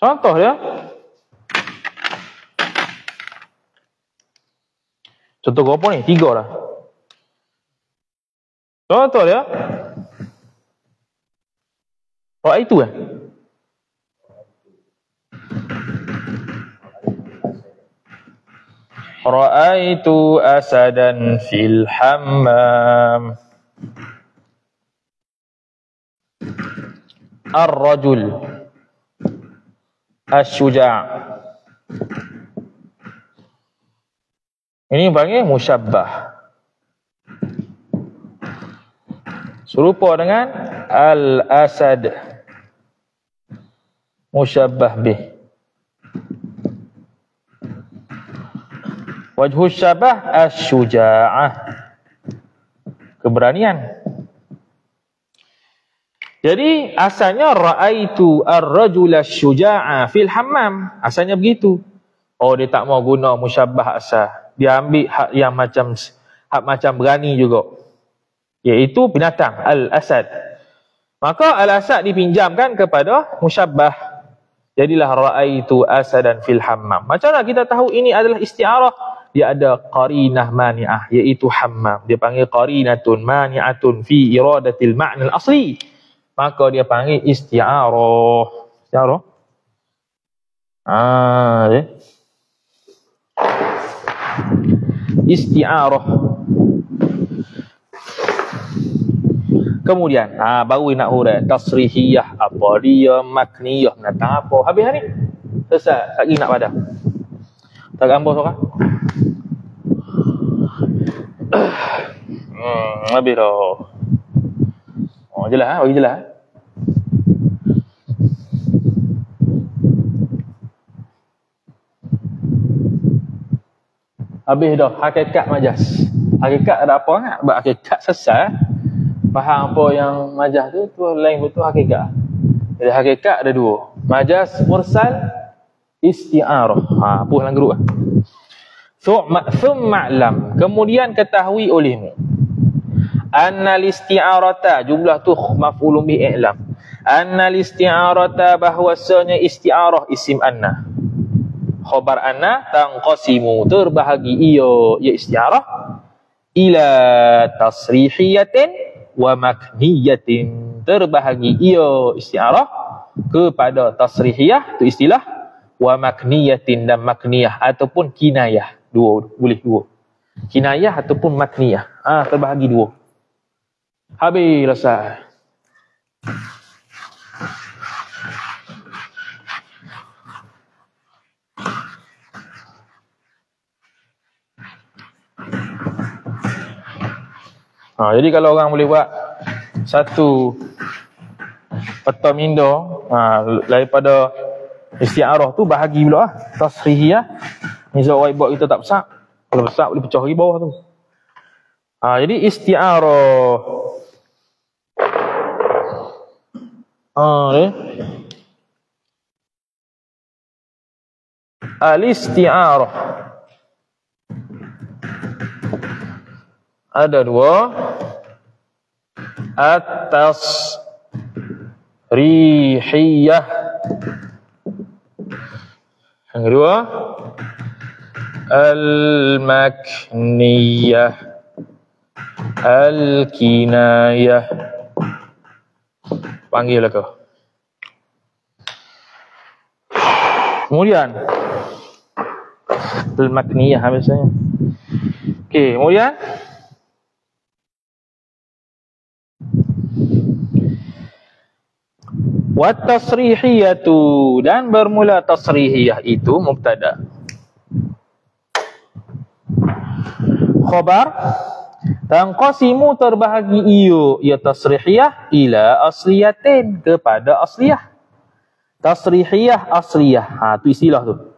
Contoh dia. Contoh apa ni? 3 dah. Contoh dia. Itu kan? Ra'aitu asadan fil hammam. ar-rajul asy-syuja'. Ini panggil musyabbah. Serupa dengan al-asad, musyabbah bih. Wajhu syabah asy-syuja'ah, keberanian. Jadi asalnya ra'aitu ar-rajula asy-syuja'a fil hammam. Asalnya begitu. Oh, dia tak mau guna musyabbah asal. Dia ambil hak yang macam berani juga, iaitu binatang al-asad. Maka al-asad dipinjamkan kepada musyabbah. Jadilah ra'aitu asadan fil hammam. Macam mana kita tahu ini adalah isti'arah? Dia ada qarinah mani'ah, iaitu hammam. Dia panggil qarinatun mani'atun fi iradatil ma'na al-asli. Maka dia panggil isti'arah. Isti'arah. Isti'arah. Kemudian baru nak huraikan tasrihiyah, apa dia, makniyah, nak apa. Habis hari selesai. Lagi nak pada tak gambar seorang. Habis dah. Oh, jelas bagi jelas. Habis dah hakikat majaz. Hakikat ada apa kan? Sebab hakikat sesat. Faham apa yang majaz tu lain betul hakikat. Jadi hakikat ada dua. Majaz mursal, isti'arah. Puh dalam grup. Thumma lam, kemudian ketahui olehmu. Annal isti'arata, jumlah tu maf'ulun bi i'lam. Annal isti'arata, bahwasanya isti'arah isim anna. Khabar anna tanqasimu, terbahagi ia isti'arah ila tasrihiyatin wa makniyatin, terbahagi ia isti'arah kepada tasrihiyah, tu istilah, wa makniyatin, dan makniyah ataupun kinayah. Dua, boleh dua. Kinayah ataupun makniyah. Terbahagi dua. Habis selesai. Jadi kalau orang boleh buat satu peta minda daripada isti'arah tu, bahagi pula tasrihiyah. Nizam whiteboard kita tak besar. Kalau besar boleh pecah lagi bawah tu. Jadi isti'arah. Al-isti'arah ada dua. At-tasrihiyah. Yang kedua al-makniyah, al-kinayah. Panggil aku. Kemudian al-makniyah biasanya. Okey, kemudian wa tasrihiyatu, dan bermula tasrihiyah itu mubtada. Khabar tanqasimu, terbahagi ia tasrihiyah ila asliyatin, kepada asliyah. Tasrihiyah asliyah, tu istilah tu.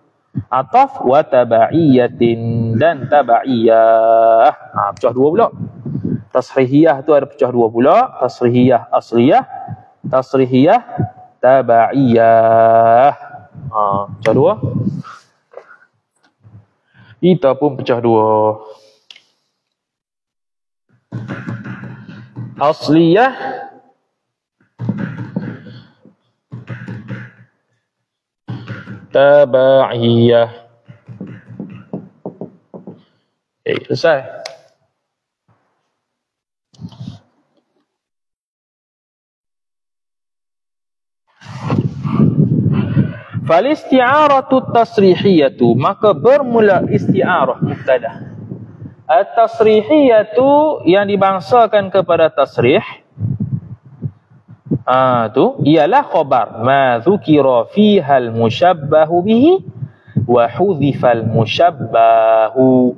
Ataf wa tabaiyatin, dan tabaiyah. Pecah dua pula. Tasrihiyah tu ada pecah dua pula. Tasrihiyah asliyah, tasrihiyah tabaiyah. Pecah dua. Kita pun pecah dua. Asliyah tabaiyah. Selesai. Fal isti'aratu tasrihiyatu, maka bermula isti'arah mubtada. At-tasrihiyatu yang dibangsakan kepada tasrih, Tu ialah khabar ma dzukira fiha al-musyabbahu bihi wa hudhifa al-musyabbahu.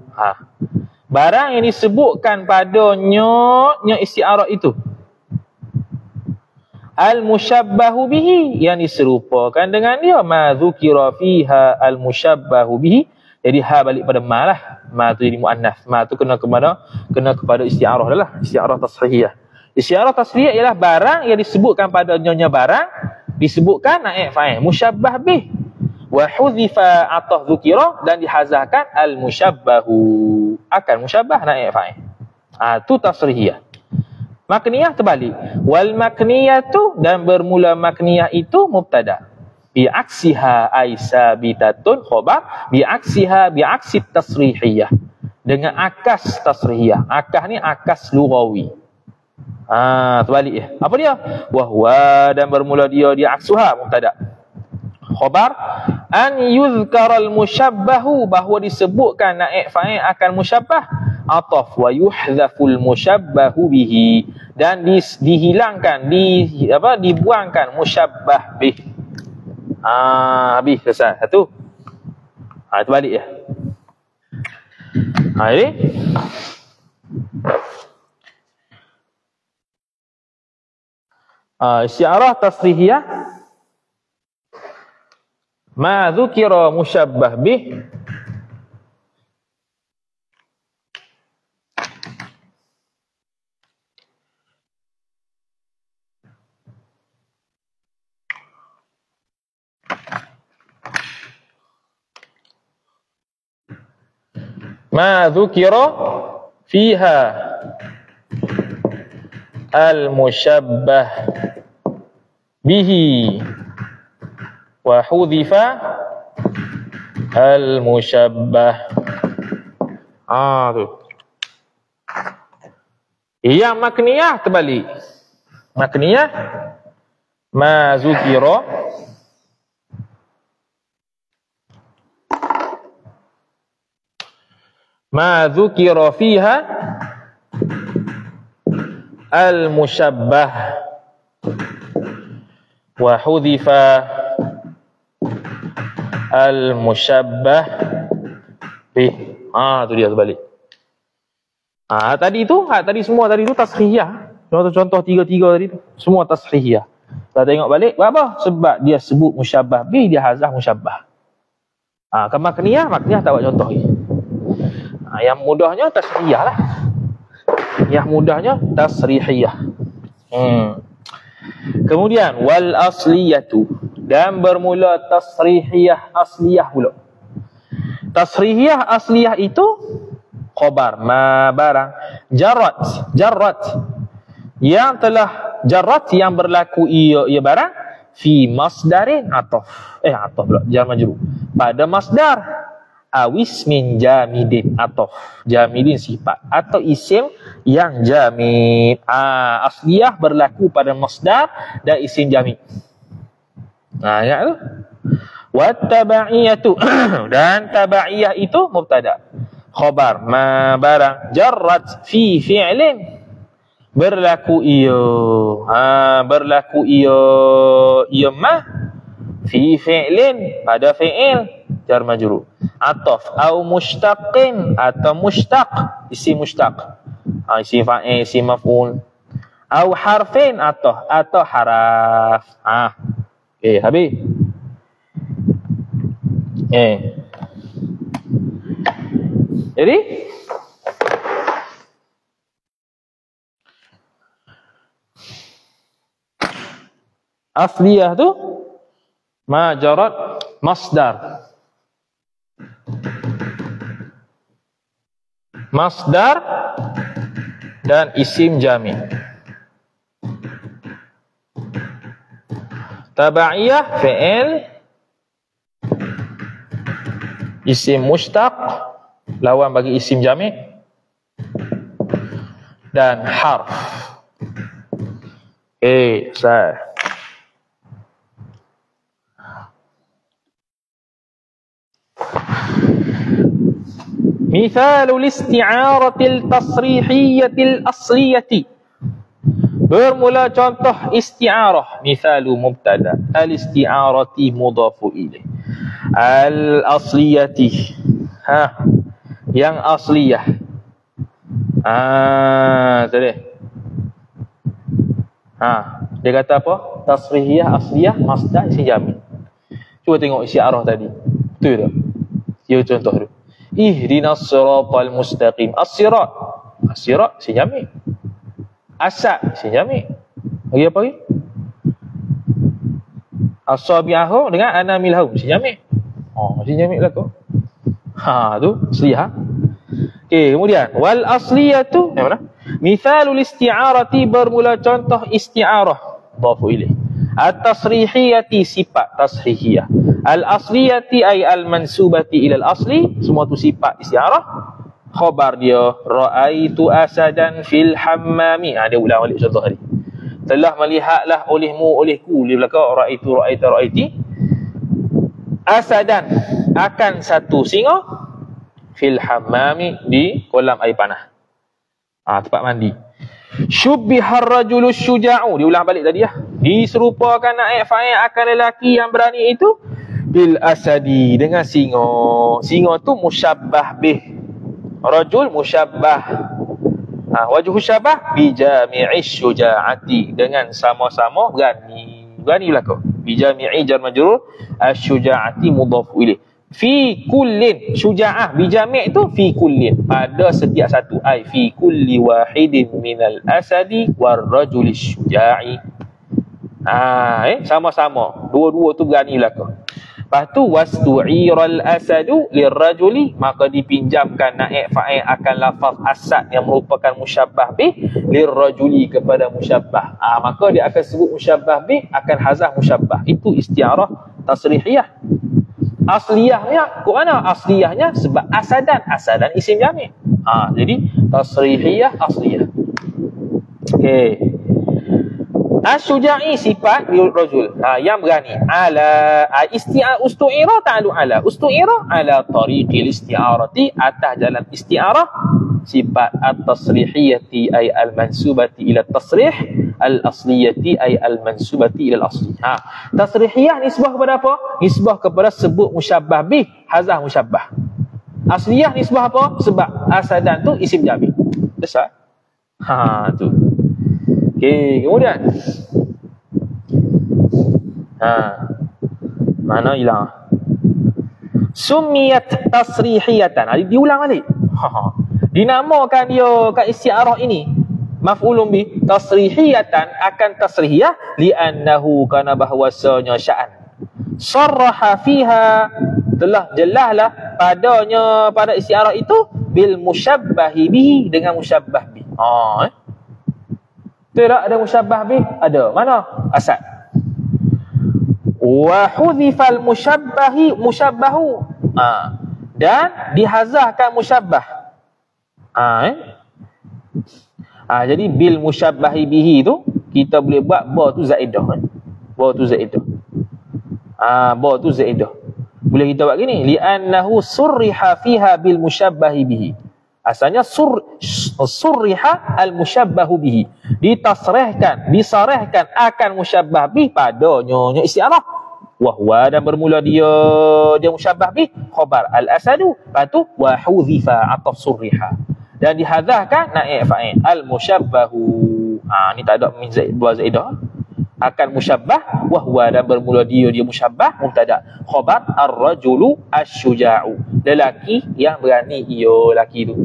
Barang yang disebutkan padanya isti'arah itu, al-musyabbahu bihi, yang diserupakan dengan dia, ma dzukira fiha al-musyabbahu bihi. Jadi balik pada ma lah. Ma tu jadi muannas. Ma tu kena kepada isti'arah dah lah, isti'arah tasrihiyah. Isti'arah tasrihiyah ialah barang yang disebutkan padanya barang, disebutkan naib fa'il musyabbah bih, wa hudhifa atah dzukira, dan dihazahkan al-musyabbahu akan musyabbah naib fa'il. Tu tasrihiyah. Makniyah terbalik. Wal makniyatu, dan bermula makniyah itu mubtada. Bi'aksiha ay sabitatun khabar, bi'aksiha bi'aksit tasrihiyah, dengan akas tasrihiyah. Akas ni akas lughawi. Terbalik ya. Apa dia? Wahwa, dan bermula dia aksuha mubtada. Khabar an yuzkaral mushabbahu, bahawa disebutkan naib fa'il akan musyabbah, ataf wa yuhdzaful mushabbahu bihi, dan dihilangkan, dibuangkan musyabbah bih. Habis selesai satu. Terbalik ya. Ini isti'arah tasrihiyah ma dzukira musyabbah bih ma dzukira fiha al-musyabbah bihi wa hudhifa al-musyabbah. Tu. Yang makniyah terbalik. Makniyah ma dzukira fiha al-musyabbah wa hudhifa al-musyabbah bih. Tu dia terbalik. Tadi semua tadi tu tasrihiyah. Contoh tiga-tiga tadi tu semua tasrihiyah. Kita tengok balik, apa? Sebab dia sebut musyabbah bih, dia hazah musyabbah. Makniyah tak buat contoh lagi. Yang mudahnya tasrihiyah lah. Yang mudahnya tasrihiyah. Kemudian wal asliyatu, dan bermula tasrihiyah asliyah pula. Tasrihiyah asliyah itu khabar ma barang jarrat yang telah jarrat, yang berlaku ia barang fi masdarin ataf pula jar majrur pada masdar, awis min jamidin, atau jamidin sifat atau isim yang jamid. Asliyah berlaku pada masdar dan isim jamid. Ingat tu. Wattaba'iyatu dan taba'iyah itu mubtada. Khabar ma barang jarrat fi fi'lin, berlaku ia ma fi fi'lin, pada fi'il jar majrur, ataf au mushtaqin, atau mushtaq, isim mushtaq, isim fa'il, isim maf'ul, au harfin, atau haraf. Habis. Jadi asliyah tu ma jarat masdar dan isim jami'. Tabaiyah fi'il, isim mushtaq, lawan bagi isim jami', dan harf. Selesai. مثال الاستعارة التصريحية الأصلية. Bermula contoh isti'arah. Mithalu mubtada. Al-isti'arati mudhafu ilaih. Al-asliyati. Yang asliyah. Tadi. Dia kata apa? Tasrihiyah, asliyah, masdar, isim jami'. Cuba tengok isti'arah tadi. Betul tak? Ya contoh tu. Ihdinas siratal mustaqim. As-sirat. As-sirat isim jami'. Asad isim jami'. Lagi apa lagi? As-sabi'ahu dengan anamilhu isim jami'. Isim jami' lah tu. Tu asliyah. Okey, kemudian wal asliyatu yang mana? Mithalul isti'arati, bermula contoh isti'arah. Dhafu ilaih. At-tasrihiyati, sifat tasrihiyah. Al-asliyati ay al-mansubati ilal asli, semua tu sifat isti'arah. Khabar dia, ra'aitu asadan fil hammami. Dia ulang balik contoh tadi. Telah melihatlah olehmu, olehku, di belakang ra'aiti asadan, akan satu singa fil hammami, di kolam air panas. Tempat mandi. Syubbihar rajulu syuja'u, diulang balik tadi ya. Diserupakan naik fa'il akan lelaki yang berani itu bil asadi, dengan singa. Singa tu musyabbah bih. Rajul musyabbah. Wajhu syabah bi jami'i syuja'ati, dengan sama-sama berani. Berani belaka. Bi jami'i jar majrur, asy-syuja'ati mudhaf ilaih. Fi kullin, syuja'ah bi jami' tu fi kullin, pada setiap satu, ai fi kulli wahidin minal asadi war rajuli syuja'i. Sama-sama dua-dua tu berani belaka. Lepas tu wastu'iral asadu lirrajuli, maka dipinjamkan naib fa'il akan lafaz asad yang merupakan musyabbah bih lirrajuli, kepada musyabbah. Maka dia akan sebut musyabbah bih akan hazah musyabbah. Itu isti'arah tasrihiyah. Asliyahnya ke mana? Asliyahnya sebab asadan isim jami'. Jadi tasrihiyah asliyah. Okey. Asy-syuja'i sifat rajul, yang berani. Ala ustu'ira ta'alu ala. Ustu'ira ala tariqil isti'arati, atas jalan isti'arah. Sifat at-tasrihiyati ay al-mansubati ila tasrih, al-asliyati ay al-mansubati ila al-asli. Tasrihiyah nisbah kepada apa? Nisbah kepada sebut musyabbah bih, hazah musyabbah. Asliyah nisbah apa? Sebab asadan tu isim jami'. Besar. Tu. Okey, kemudian mana hilang? Sumiyat tasrihiyatan. Diulang balik. Dinamakan dia kat isti'arah ini maf'ulun bi tasrihiyatan, akan tasrihiyah li'annahu kana bahwasanya sya'an sarraha fiha, telah jelaslah padanya, pada isti'arah itu bil musyabbahi bihi, dengan musyabbah bi. Betul tak ada musyabbah bih? Ada. Mana? Asad. Wa hudhifal musyabbahu. Dan dihazahkan musyabbah. Jadi bil musyabbahi bihi tu kita boleh buat ba tu zaidah. Ba tu zaidah. Ba tu zaidah. Boleh kita buat gini, li'annahu surriha fiha bil musyabbahi bihi. Asalnya surriha al-musyabbahu bihi, disarihkan akan musyabbah bih padanya isti'arah. Wahwa, dan bermula dia musyabbah bih khabar al-asadu, lepas tu wa hudhifa ataf surriha, dan dihadzahkan naib fa'il al-musyabbahu. Ni tak ada min zaid dua zaidah, akan musyabbah. Wahwa, dan bermula dia musyabbah mubtada khabar ar-rajulu asy-syuja'u, lelaki yang berani, lelaki tu.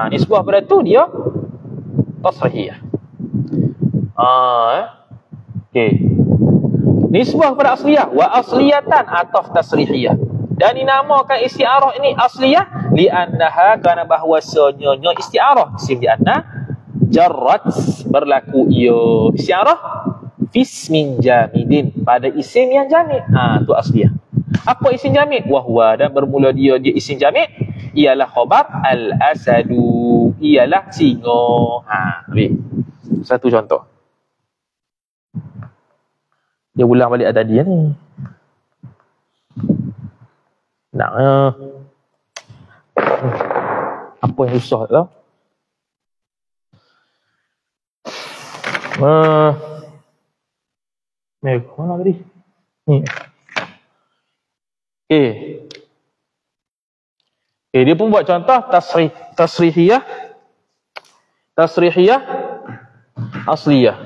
Nisbah pada tu dia tasrihiyah. Okey. Nisbah pada asliyah, wa asliyatan ataf tasrihiyah, dan dinamakan isti'arah ini asliyah li'annaha, kana bahwasanya isti'arah isim di anna jarrat, berlaku isti'arah fismin jamidin, pada isim yang jamid. Tu asliyah. Apa isim jamid? Wahwa, dan bermula dia isim jamid ialah khabar al-asadu, ialah singa. Satu contoh. Dia ulang balik tadi ni. Apa yang susah tau? Mana tadi? Ni. Okey. Okay, dia pun buat contoh tasrihiyah asliyah.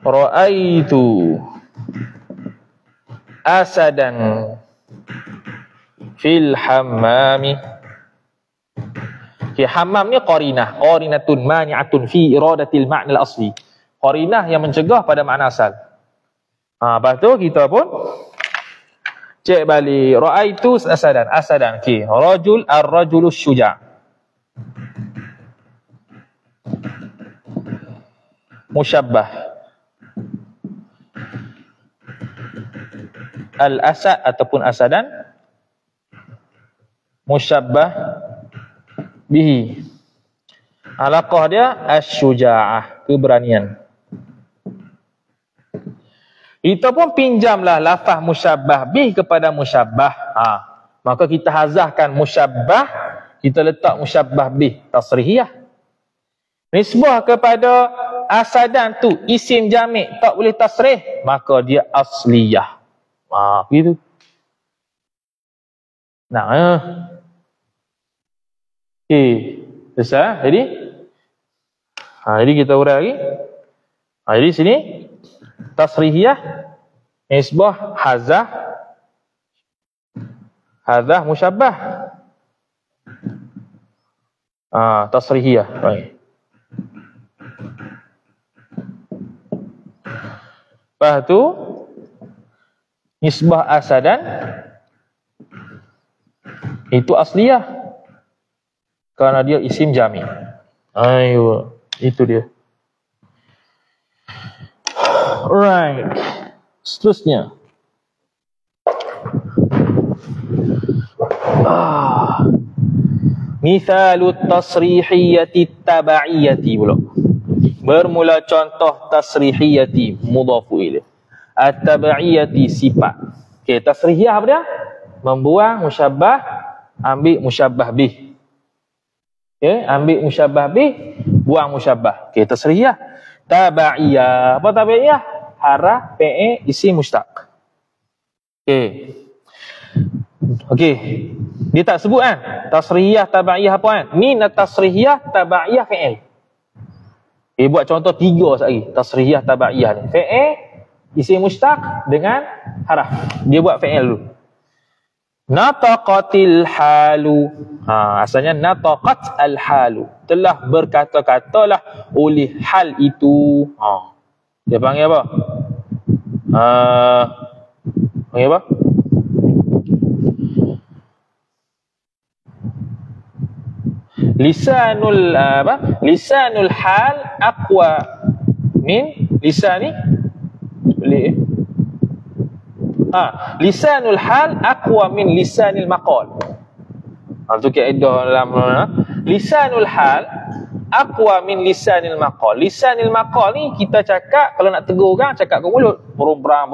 Ra'aitu asadan fil hammami. Okay, hammam ni qarinatun mani'atun fi iradatil ma'na al-asli. Qarinah yang mencegah pada makna asal. Lepas tu kita pun cek balik. Ra'aitu asadan. Okey, ar-rajulu syuja'. Musyabbah. Al-asad ataupun asadan musyabbah bihi. Alaqah dia asy-syuja'ah, keberanian. Kita pun pinjamlah lafaz musyabbah bih kepada musyabbah. Maka kita hazahkan musyabbah, kita letak musyabbah bih tasrihiyah. Nisbah kepada asadan tu isim jami' tak boleh tasrih, maka dia asliyah. Gitu. Okey, selesai. Jadi kita urai lagi. Jadi sini tasrihiyah nisbah hazah musyabbah. Tasrihiyah. Baik. Lepas tu nisbah asadan itu asliyah kerana dia isim jami'. Ayo, itu dia. Right. Seterusnya. Mithalut tasrihiyati taba'iyati pula. Bermula contoh tasrihiyati mudhafu ilaih. At-taba'iyati sifat. Okey, tasrihiyah apa dia? Membuang musyabbah, ambil musyabbah bih. Okey, ambil musyabbah bih, buang musyabbah. Okey, tasrihiyah. Taba'iyah. Apa taba'iyah? Haraf, fi'il, isim mustaq. Okey. Dia tak sebut kan? Tasrihiyah, taba'iyah apa kan? Ni tasrihiyah, taba'iyah, fi'il. Buat contoh 3 sekali. Tasrihiyah, taba'iyah ni. Fi'il, isim mustaq dengan haraf. Dia buat fi'il dulu. Nataqatil halu. Asalnya nataqat al halu. Telah berkata-katalah oleh hal itu. Dia panggil apa? Panggil apa? Lisanul hal aqwa min lisani. Lisanul hal aqwa min lisanil maqal. Itu kaedah dalam lisanul hal aqwa min lisanil maqal. Lisanil maqal ni kita cakap kalau nak tegur orang cakap ke mulut, berumbrang.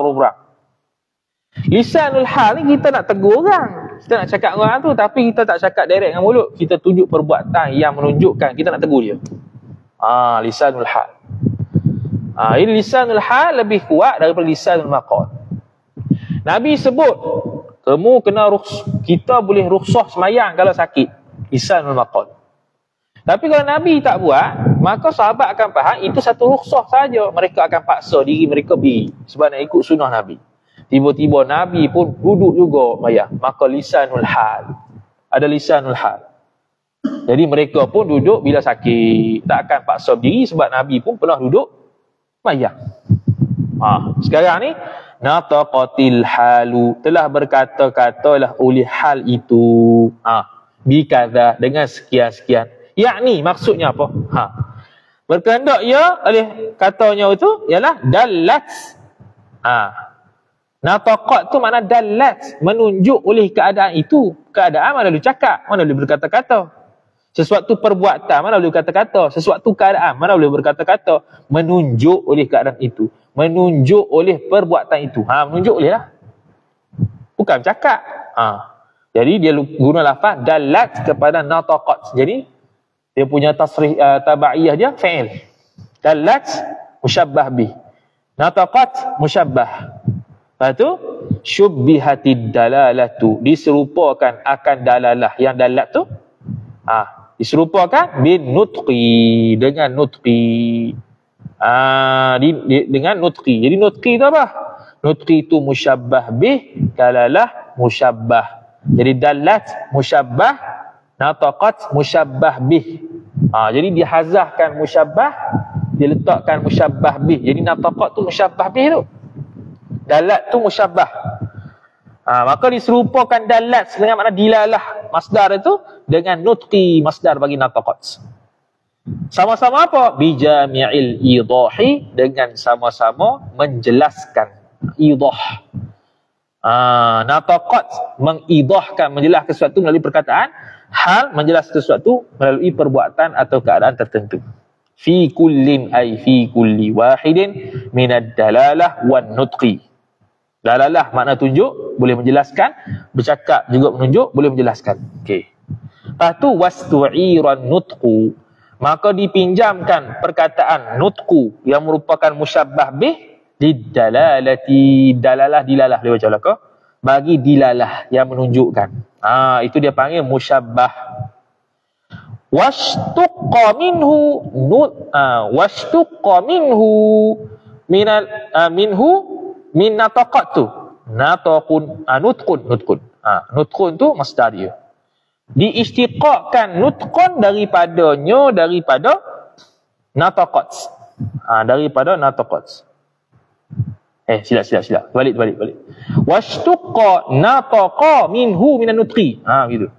Lisanul hal ni kita nak tegur orang, kita nak cakap dengan orang tu, tapi kita tak cakap direct dengan mulut, kita tunjuk perbuatan yang menunjukkan kita nak tegur dia. Lisanul hal. Ini lisanul hal lebih kuat daripada lisanul maqal. Nabi sebut, kamu kena kita boleh rukhsah semayang kalau sakit. Lisanul maqal. Tapi kalau Nabi tak buat, maka sahabat akan faham itu satu rukhsah saja. Mereka akan paksa diri mereka pergi sebab nak ikut sunnah Nabi. Tiba-tiba Nabi pun duduk juga mayang. Maka lisanul hal. Ada lisanul hal. Jadi mereka pun duduk bila sakit. Tak akan paksa diri sebab Nabi pun pernah duduk mayang. Sekarang ni nataqatil halu, telah berkata-katalah oleh hal itu. Bikadha, dengan sekian-sekian. Yakni maksudnya apa? Berkehendak ia oleh katanya itu ialah dalat. Nataqat tu makna dalat, menunjuk oleh keadaan itu. Keadaan mana boleh cakap, mana boleh berkata-kata. Sesuatu perbuatan mana boleh berkata-kata, sesuatu keadaan mana boleh berkata-kata. Menunjuk oleh keadaan itu, menunjuk oleh perbuatan itu. Menunjuk oleh lah, bukan cakap. Jadi dia guna lafaz dalat kepada nataqat. Jadi dia punya tasrih taba'iyah dia fi'il. Dalat musyabbah bih. Nataqat musyabbah. Lepas tu syubbihatid dalalatu, diserupakan akan dalalah. Yang dalat tu diserupakan bin nutqi, dengan nutqi. Dengan nutqi. Jadi nutqi tu apa? Nutqi tu musyabbah bih, dalalah musyabbah. Jadi dalat musyabbah, nataqat musyabbah bih. Jadi dihazahkan musyabbah, diletakkan musyabbah bih. Jadi nataqat tu musyabbah bih tu. Dalat tu musyabbah. Maka diserupakan dalat dengan makna dilalah masdar itu dengan nutqi masdar bagi nataqat. Sama-sama apa? Bijami'il idahi, dengan sama-sama menjelaskan. Idah. Nataqat mengidahkan, menjelaskan sesuatu melalui perkataan. Hal menjelaskan sesuatu melalui perbuatan atau keadaan tertentu. Fi kullin ay fi kulli wahidin minad dalalah wan nutqi. Dalalah makna tunjuk, boleh menjelaskan. Bercakap juga menunjuk, boleh menjelaskan. Okey. Lepas tu wastu'iran nutqu, maka dipinjamkan perkataan nutqu yang merupakan musyabbah bih didalalati, dalalah dilalah dia baca belaka, bagi dilalah yang menunjukkan. Itu dia panggil musyabbah. Washtuqqa minhu min nataqat tu. Nataqun, nutqun. Nutqun tu masdar dia. Diistiqaqkan nutqun daripada nataqat. Daripada nataqat. Silap. Balik. Washtuqqa nataqa minhu minan nutqi. Gitu.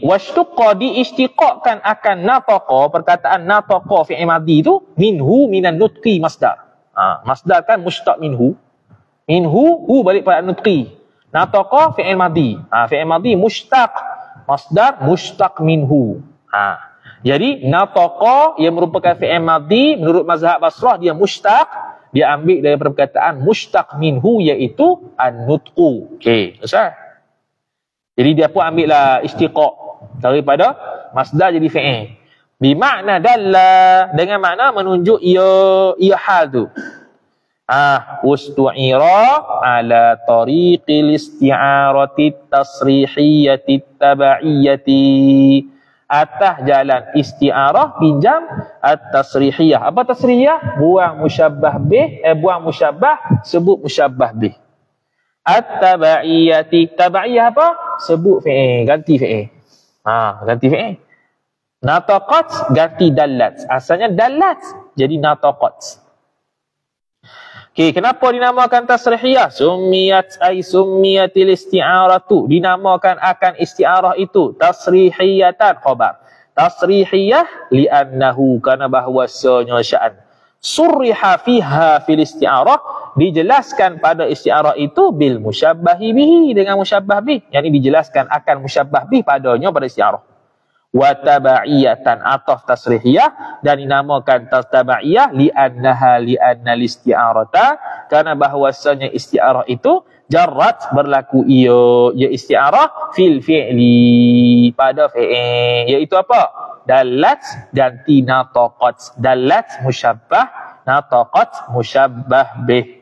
Washtuqqa diistiqaqkan akan nataqa, perkataan nataqa fi'il madhi tu, minhu minan nutqi masdar. Masdar kan mushtaq minhu. Minhu balik pada nutqi. Nataqa fi'il madhi. Fi'il madhi mushtaq, masdar mushtaq minhu. Jadi nataqa yang merupakan fi'il madhi menurut mazhab Basrah dia mushtaq, dia ambil dari perkataan mushtaq minhu iaitu an-nutqu. Okey, selesai. Jadi dia pun ambil lah istiqaq daripada masdar jadi fi'il. Bimakna dalla, dengan makna menunjuk ia hal tu. Ustu'ira ala tariqil isti'arati tasrihiyyati taba'iyyati, atas jalan isti'arah pinjam at-tasrihiyah. Apa tasrihiyah? Buang musyabbah bih, buang musyabbah, sebut musyabbah bih. At-taba'iyyati, taba'iyyah apa? Sebut fi'il, ganti fi'il. Ganti fi'il. Nataqat ganti dalat. Asalnya dalat jadi nataqat. Okey, kenapa dinamakan tasrihiyah? Summiyatil isti'aratu, dinamakan akan isti'arah itu tasrihiyatan, khabar. Tasrihiyah li'annahu, kana bahwasanya sya'an surriha fiha fil isti'arah, dijelaskan pada isti'arah itu bil musyabbahi bihi, dengan musyabbah bih, yakni dijelaskan akan musyabbah bih padanya pada isti'arah. Wa tabaiyatan atau tasrihiyah, dan dinamakan tabaiyah li'annal isti'arata, karena bahwasanya isti'arah itu jarrat berlaku ia isti'arah fil fi'li, pada fi'il, iaitu apa? Dalat ganti nataqat. Dalat musyabbah, nataqat musyabbah bih.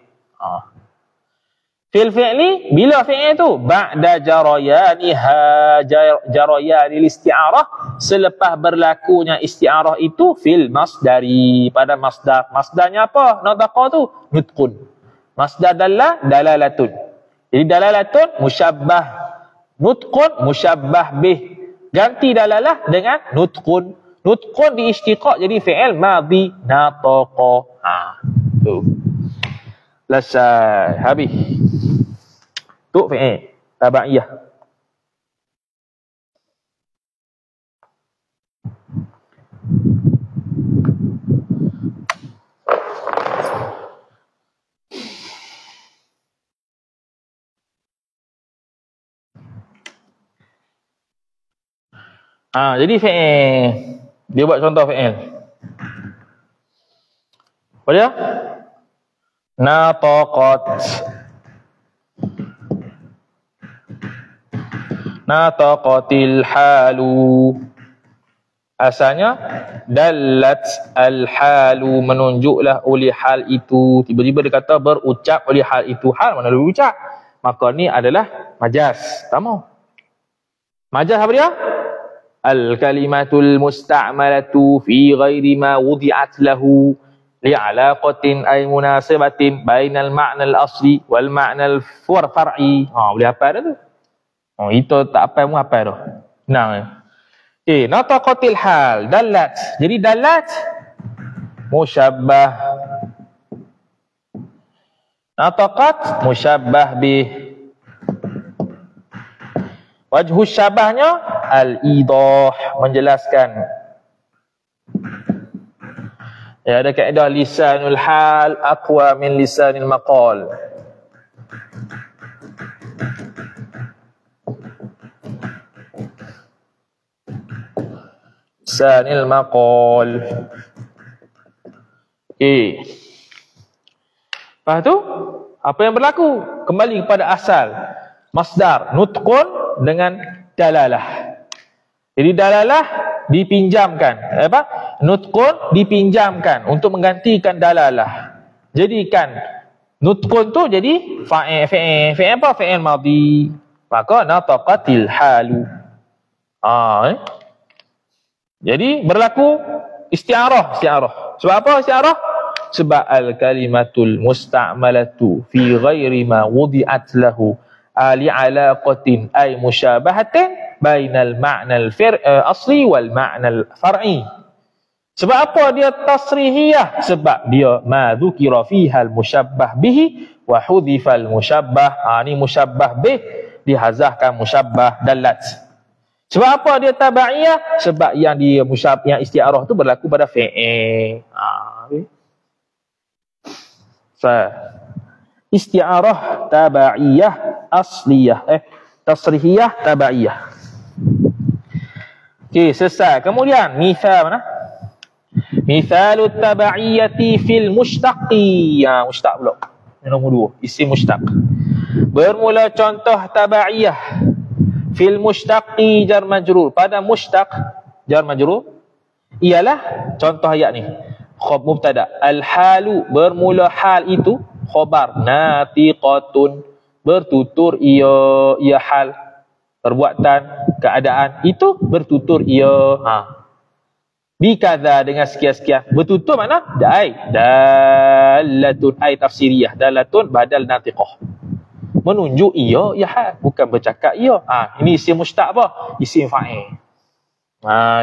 Fil fi'li, bila fi'il tu ba'da jarayanil isti'arah, selepas berlakunya isti'arah itu fil masdari, pada masdar. Masdarnya apa? Nataqa tu nutqun. Masdar dalalatun. Jadi dalalatun musyabbah, nutqun musyabbah bih. Ganti dalalah dengan nutqun. Nutqun diistiqaq jadi fi'il madhi nataqa. Tu. Selesai, habis. Tu fi'il tabaiyah. Jadi fi'il, dia buat contoh fi'il. Apa dia? Nataqat, nataqatil halu. Asalnya dallat al-halu, menunjuklah oleh hal itu. Tiba-tiba dia kata berucap oleh hal itu. Hal mana dia berucap? Maka ni adalah majaz. Tamu. Majaz apa dia? Al-kalimatul musta'malatu fi ghairi ma wudi'at lahu li'alaqatin ay munasabatin bainal ma'na al-asli wal ma'na al-far'i. Boleh hafal dah tu. Itu tak hafal pun hafal dah. Senang. Okey, nataqatil hal, dalat. Jadi dalat musyabbah. Nataqat musyabbah bih. Wajhu syabahnya al-idah, menjelaskan. Ya, ada kaedah lisanul hal aqwa min lisanil maqal. Lisanil maqal. Okey. Lepas tu, apa yang berlaku? Kembali kepada asal. Masdar, nutqun dengan dalalah. Jadi dalalah dipinjamkan. Nutqun dipinjamkan untuk menggantikan dalalah. Jadikan nutqun tu jadi fa'il. Fa'il apa? Fa'il madhi. Maka nataqatil halu. Jadi berlaku isti'arah. Sebab apa isti'arah? Sebab al-kalimatul musta'malatu fi ghairi ma wudi'at lahu li'alaqatin ay musyabahatin bainal ma'na al-asli wal ma'na al-far'i. Sebab apa dia tasrihiyah? Sebab dia ma dzukira fiha al-musyabbah bihi wa hudhifa al-musyabbah. Ni musyabbah bih dihazahkan musyabbah dalat. Sebab apa dia tabaiyah? Sebab yang dia yang isti'arah tu berlaku pada fi'il. Isti'arah tabaiyah asliyah, tasrihiyah tabaiyah. Okey, selesai. Kemudian misal mana? Misalut tabaiyati fil mushtaqi. Mushtaq pula. Nombor 2, isim mushtaq. Bermula contoh tabaiyah fil mushtaqi jar majrur. Pada mushtaq jar majrur ialah contoh ayat ni. Khob mubtada. Al-halu, bermula hal itu. Khobar natiqatun, bertutur ia hal. Perbuatan, keadaan itu bertutur ia. Bikaza, dengan sekian-sekian. Bertutur mana? Dalatun ay tafsiriyah. Dalatun badal natiqah. Menunjuk ia hal, bukan bercakap ia. Ini isim mushtaq apa? Isim fa'il.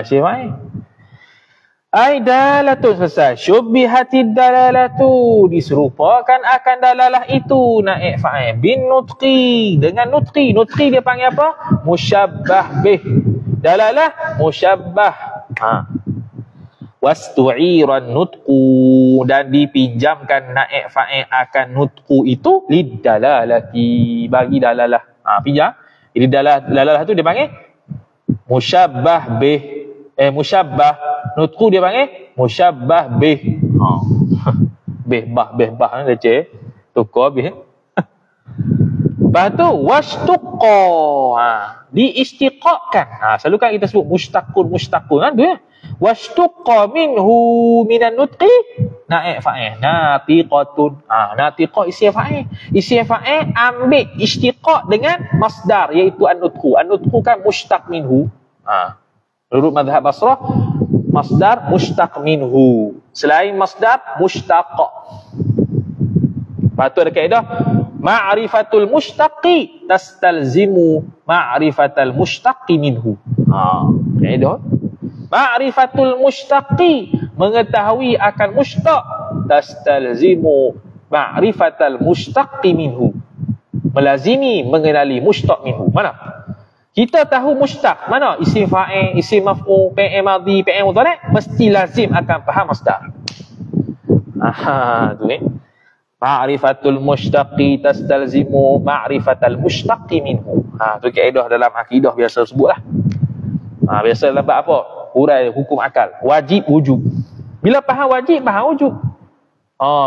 Isim fa'il. Ay dalatun, selesai. Syubbihatid dalalatu, diserupakan akan dalalah itu, naik fa'il. Bin nutqi, dengan nutqi. Nutqi dia panggil apa? Musyabbah bih. Dalalah musyabbah. Wastu'iran nutqu, dan dipinjamkan naik fa'il akan nutqu itu lid dalalati, bagi dalalah. Pinjam. Jadi dalalah tu dia panggil musyabbah bih. Musyabbah. Nutqu dia panggil musyabbah bih. Bih bah baca. Tukar bih. Lepas tu wastuqqa, diistiqaqkan. Selalu kan kita sebut mushtaqun kan tu ya. Wastuqqa minhu minan nutqi naik fa'il natiqatun. Natiqah isim fa'il. Isim fa'il ambil istiqaq dengan masdar iaitu an-nutqu. An-nutqu kan mushtaq minhu. Menurut mazhab Basrah, masdar mushtaq minhu. Selain masdar, mushtaq. Lepas tu ada kaedah ma'rifatul mushtaqi tastalzimu ma'rifatal mushtaqi minhu. Kaedah ma'rifatul mushtaqi, mengetahui akan mushtaq, tastalzimu ma'rifatal mushtaqi minhu, melazimi mengenali mushtaq minhu. Mana? Kita tahu mushtaq, mana isim fa'il, isim maf'ul, fi'il madhi, fi'il mudhari', mesti lazim akan faham masdar. Tu ni. Ma'rifatul mushtaqi tastalzimu ma'rifatal mushtaqi minhu. Tu kaedah dalam akidah biasa sebutlah. Biasa dalam bab apa? Hurai hukum akal. Wajib, wujub. Bila faham wajib, faham wujub.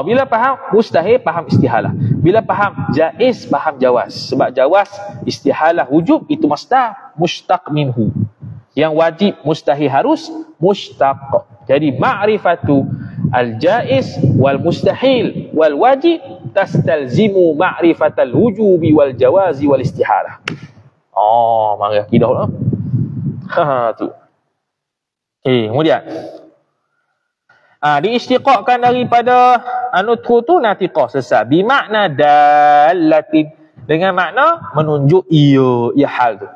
Bila faham mustahil, faham istihalah. Bila faham jaiz, faham jawaz. Sebab jawaz, istihalah, wujub itu masdar, mushtaq minhu. Yang wajib, mustahil, harus mushtaq. Jadi ma'rifatu al-jaiz wal mustahil wal wajib tastalzimu ma'rifatal wujubi wal jawazi wal istihalah. Oh, mari akidah lah. Tu. Kemudian diistiqaqkan daripada anutku tu natiqah sesat bimakna dalatin, dengan makna menunjuk ia hal tu.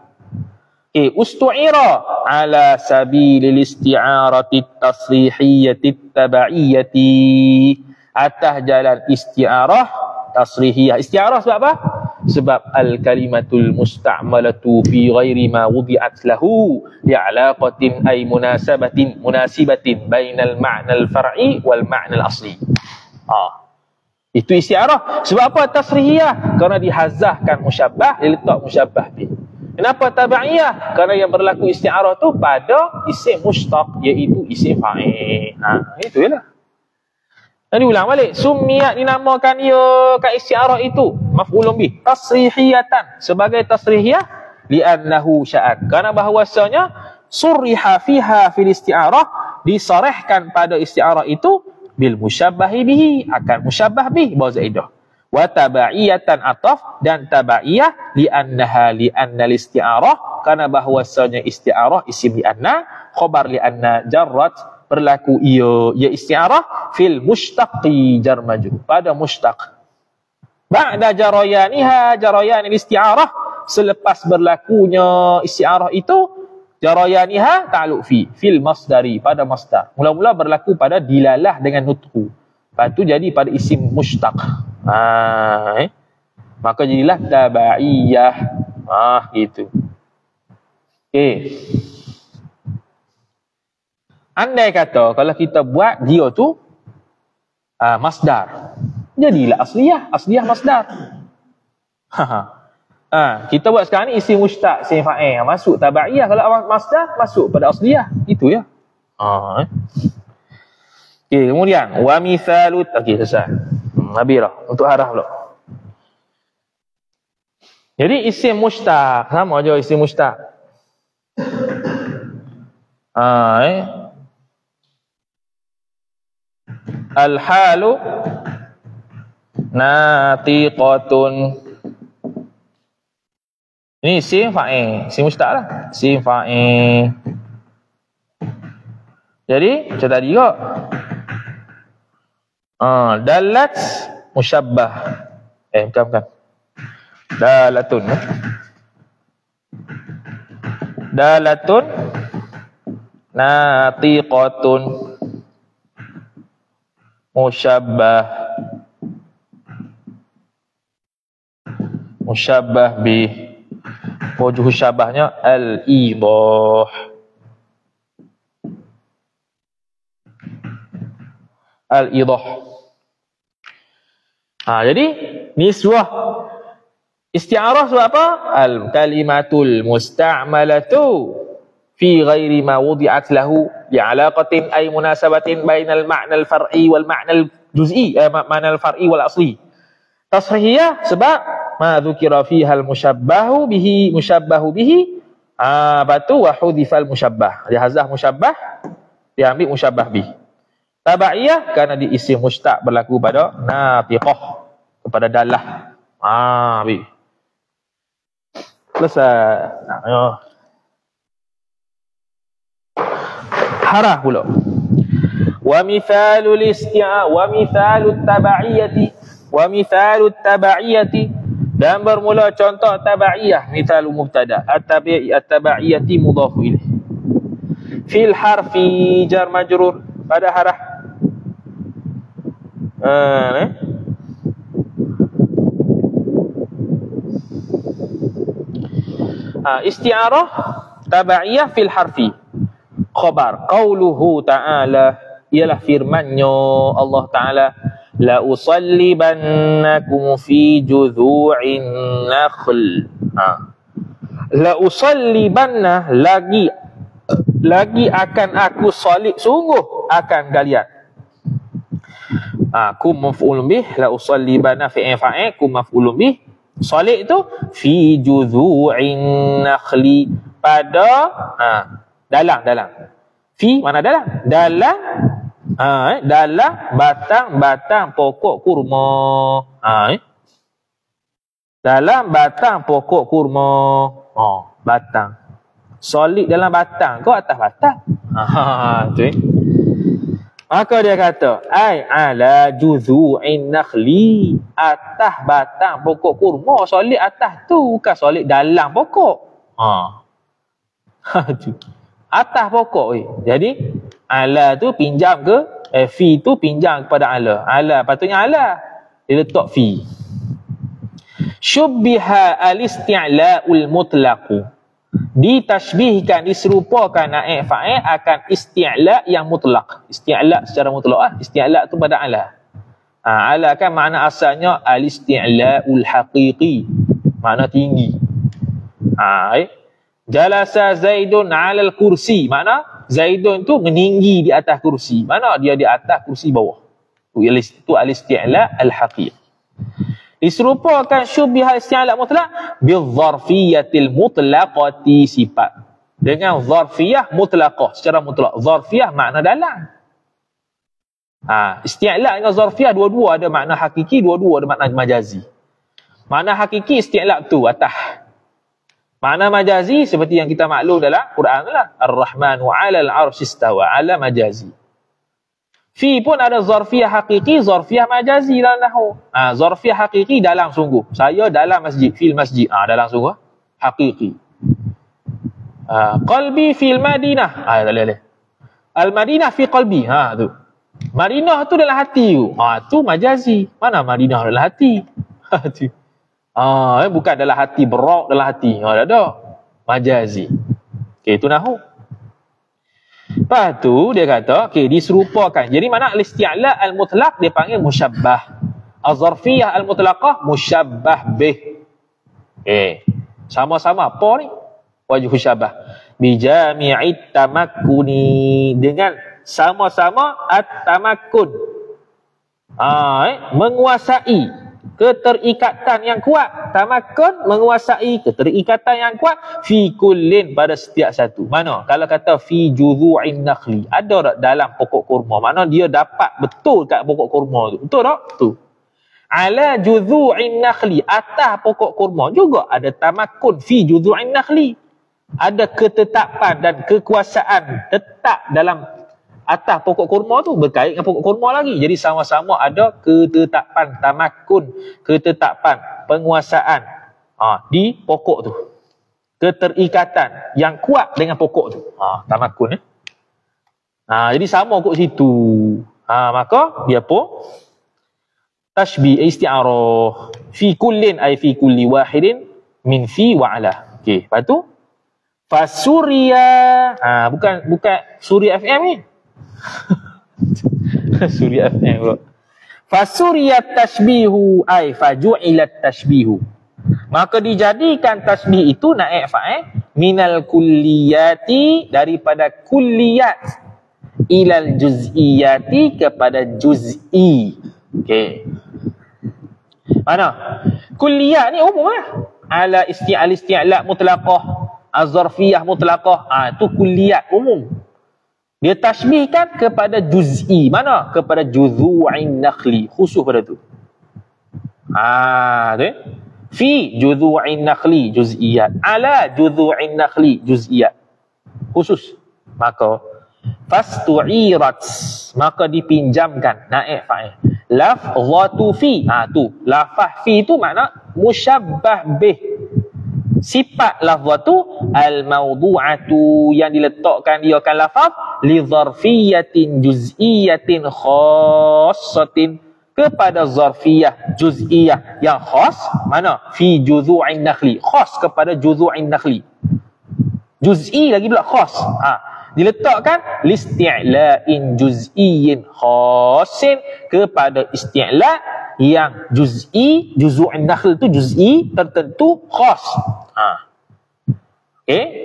Ustu'ira ala sabilil isti'arati tasrihiyyati tabaiyati, atas jalan isti'arah tasrihiyah. Isti'arah sebab apa? Sebab al-kalimatul musta'malatu fi ghairi ma wudi'at lahu li'alaqatin ay munasibatin bainal ma'nal far'i wal ma'nal asli. Itu isti'arah. Sebab apa tasrihiyah? Kerana dihazahkan musyabbah, diletak musyabbah bih. Kenapa tabaiyah? Kerana yang berlaku isti'arah tu pada isim mushtaq, iaitu isim fa'il. Itu jelah. Jadi ulang balik, summiyat dinamakan ia kat isti'arah itu maf'ulun bih tasrihiyatan, sebagai tasrihiyah li'annahu sya'an, kerana bahawasanya surriha fiha fil isti'arah, disarihkan pada isti'arah itu bil musyabbahi bihi, akan musyabbah bih bawa zaidah. Wa tabaiyatan ataf, dan tabaiyah li'annal isti'arah, kerana bahawasanya isti'arah isim li'anna, khabar li'anna jarrat, berlaku ia isti'arah fil mushtaqi jar majrur, pada mushtaq. Ba'da jarayaniha jarayan isti'arah, selepas berlakunya isti'arah itu jarayaniha ta'alluq fil masdari, pada masdar. Mula-mula berlaku pada dilalah dengan nutku, lepas tu jadi pada isim mushtaq. Maka jadilah tabaiyah. Gitu. Andai kata kalau kita buat dia tu masdar, jadilah asliyah masdar. Kita buat sekarang ni isim mushtaq, isim fa'il, masuk tabaiyah. Kalau masdar masuk pada asliyah. Itu ya. Kemudian wa mithalut, selesai. Habis dah untuk harah pula. Jadi isim mushtaq sama je isim mushtaq. Al-halu natiqatun. Ini isim fa'il, isim mushtaq lah. Isim fa'il. Jadi macam tadi juga. Dalat musyabbah. Bukan. Dalatun. Dalatun natiqatun musyabbah bi, wujud syabahnya al-idah. Jadi nisbah isti'arah sebab apa? Al-kalimatul musta'malatu fi ghairi ma wudi'at lahu li'alaqatin ay munasabatin bainal ma'nal far'i wal ma'nal juz'i, ma'nal far'i wal asli. Tasrihiyah sebab ma dzukira fiha al-musyabbahu bihi batu wa hudifal musyabbah, dihazah musyabbah, diambil musyabbah bih. Tabaiyah kerana di isim mushtaq berlaku pada natiqah, kepada dalah. Bih. Selesai. Harah pula. Wa mithalul isti'a wa mithalut tabaiyati, dan bermula contoh tabaiyah, mithalu mubtada, at-tabaiyati mudhafu ilaih. Fil harfi jar majrur, pada harah. Isti'arah tabaiyah fil harfi. Khabar qauluhu ta'ala, ialah firmannya Allah Ta'ala, la usallibannakum fi judhu'in nakhl. La usallibanna, lagi akan aku salib sungguh akan kalian. Kum maf'ulun bih, la usallibanna fi'il fa'il, kum maf'ulun bih. Salib itu fi judhu'in nakhli, pada dalang Fi mana dalam? Dalam batang-batang pokok kurma. Dalam batang pokok kurma. Batang. Solid dalam batang. Kau atas batang. Tu. Maka dia kata, ala juzu'in nakhli. Atas batang pokok kurma. Solid atas tu. Bukan solid dalam pokok. Atas pokok. Jadi, ala tu pinjam ke? Fi tu pinjam kepada ala. Ala, patutnya ala. Dia letak fi. Syubbiha al-isti'la'ul mutlaqu. Ditashbihkan, diserupakan naik fa'il akan isti'la' yang mutlak. Isti'la' secara mutlak. Isti'la' tu pada ala. Ala kan makna asalnya al-isti'la'ul haqiqi. Makna tinggi. Jalasa Zaidun 'alal kursi. Makna Zaidun tu meninggi di atas kursi. Mana dia di atas kursi bawah. Itu al-isti'la' al-haqiqi. Diserupakan syubbiha isti'la' mutlaq bil-zarfiyatil mutlaqati sifat. Dengan zarfiyah mutlaqah secara mutlak. Zarfiyah makna dalam. Isti'la' dengan zarfiyah dua-dua ada makna hakiki, dua-dua ada makna majazi. Makna hakiki isti'la' tu atas. Makna majazi seperti yang kita maklum dalam Quran lah. Ar-Rahmanu 'alal 'arsy istawa, 'ala majazi. Fi pun ada zarfiyah hakiki, zarfiyah majazi dalam nahwu. Zarfiyah hakiki dalam sungguh. Saya dalam masjid, fil masjid. Dalam sungguh. Hakiki. Qalbi fil Madinah. Tak boleh. Al-Madinah fi qalbi. Tu. Madinah tu dalam hati tu. Tu majazi. Mana Madinah dalam hati? Bukan dalam hati, berak dalam hati. Tak ada. Majazi. Okey, itu nahwu. Lepas tu dia kata, diserupakan. Jadi mana al-isti'la' al-mutlaq dia panggil musyabbah. Az-zarfiyah al-mutlaqah musyabbah bih. Sama-sama apa ni? Wajhu syabah. Bijami'it tamakkuni. Dengan sama-sama at-tamakkun. Menguasai. Keterikatan yang kuat. Tamakkun menguasai keterikatan yang kuat fi kullin pada setiap satu. Mana? Kalau kata fi juzu'in nakhli, ada tak dalam pokok kurma? Mana dia dapat betul kat pokok kurma tu? Betul tak? Tu. Ala juzu'in nakhli, atas pokok kurma juga ada tamakkun fi juzu'in nakhli. Ada ketetapan dan kekuasaan tetap dalam atas pokok kurma tu, berkait dengan pokok kurma lagi. Jadi sama-sama ada ketetapan tamakkun, ketetapan penguasaan di pokok tu. Keterikatan yang kuat dengan pokok tu. Tamakkun. Jadi sama kot situ. Maka dia pun tashbih isti'arah fi kullin ay fi kulli wahidin min fi wa ala. Okey, lepas tu Fasuria. Bukan Suria FM ni. Suria FM bro. Fasuriyat tashbihu ay faju'ilat tashbihu. Maka dijadikan tasbih itu naik fa'il minal kulliyati, daripada kulliyat, ilal juz'iyati, kepada juz'i. Okey. Mana? Kulliyat ni umum lah. Ala isti'la mutlaqah, az-zarfiyah mutlaqah. Itu kulliyat umum. Dia tashbihkan kepada juz'i. Mana? Kepada juzu'in nakhli. Khusus pada tu. Tu. Fi juzu'in nakhli juz'iyat. Ala juzu'in nakhli juz'iyat. Khusus. Maka fastu'irat. Maka dipinjamkan. Naik fa'il. Lafzatu fi. Tu. Lafaz fi tu makna musyabbah bih. Sifat lafzatu al-mawdu'atu, yang diletakkan dia akan lafaz li zarfiyatin juz'iyatin khassatin, kepada zarfiyah juz'iyah yang khas. Mana? Fi juzu'in nakhli, khas kepada juzu'in nakhli. Juz'i lagi pula khas. Diletakkan listi'la'in juz'iyyin khassin, kepada isti'la' yang juz'i, juzu'in nakhl tu juz'i tertentu khas.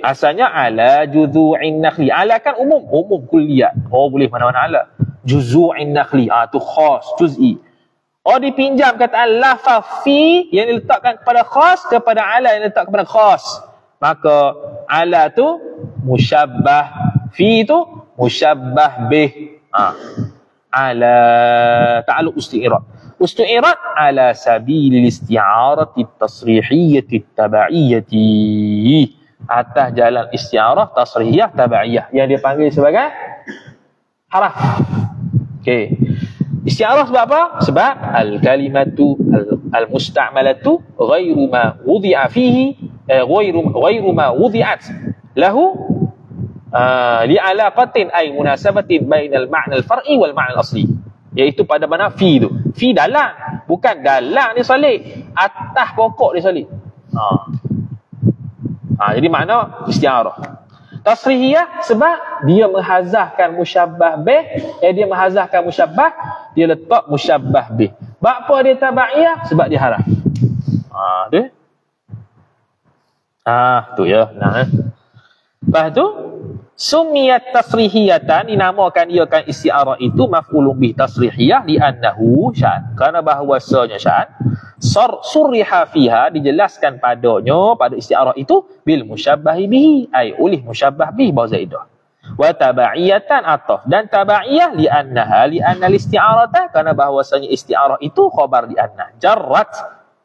Asalnya ala juzu'in nakhli. Ala kan umum kulliyat. Boleh mana-mana ala. Juzu'in nakhli, tu khas, juz'i. Dipinjam kataan lafaz fi yang diletakkan kepada khas, kepada ala yang diletakkan kepada khas. Maka ala tu musyabbah, fi tu musyabbah bih. Ala ta'alluq isti'rad. Isti'rad ala sabil isti'arati tasrihiyyati taba'iyyati. Atas jalan isti'arah tasrihiyah tabaiyah yang dia panggil sebagai haraf. Okey. Isti'arah sebab apa? Sebab al-kalimatu al-musta'malatu ghairu ma wudi'a fihi ghairu ma wudi'at lahu li'alaqatin ay munasabatin bainal ma'na al-far'i wal ma'na al-asli. Iaitu pada mana fi tu. Fi dalam, bukan dalam dia salib, atas pokok dia salib. Jadi makna isti'arah. Tasrihiyah sebab dia menghazahkan musyabbah bih, dia menghazahkan musyabbah, dia letak musyabbah bih. Sebab apa dia tabaiyah? Sebab dia haraf. Tu. Tu ya. Lepas tu sumiyat tasrihiyatan, dinamakan dia kan isti'arah itu maf'ulun bih tasrihiyah li'annahu sya'an. Kerana bahawasanya sya'an surriha fiha, dijelaskan padanya pada isti'arah itu bil musyabbahi bihi, ay oleh musyabbah bihi bahawa zaidah. Wa tabaiyatan ataf, dan tabaiyah li'annaha li'annal isti'arata, kerana bahawasanya isti'arah itu khabar li'anna jarrat,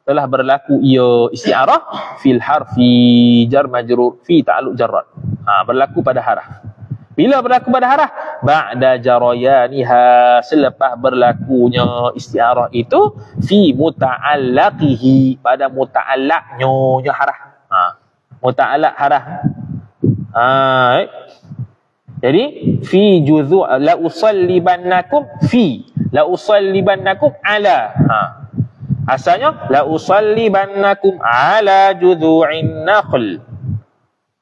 telah berlaku ia isti'arah fil harfi jar majrur fi ta'alluq jarrat. Berlaku pada haraf. Bila berlaku pada haraf? Ba'da jarayaniha, selepas berlakunya isti'arah itu fi muta'allaqihi, pada muta'allaqnya haraf. Muta'allaq haraf. Jadi fi juzu' la usallibannakum fi la usallibannakum ala. Asalnya la usallibannakum ala judhu'in nakhl.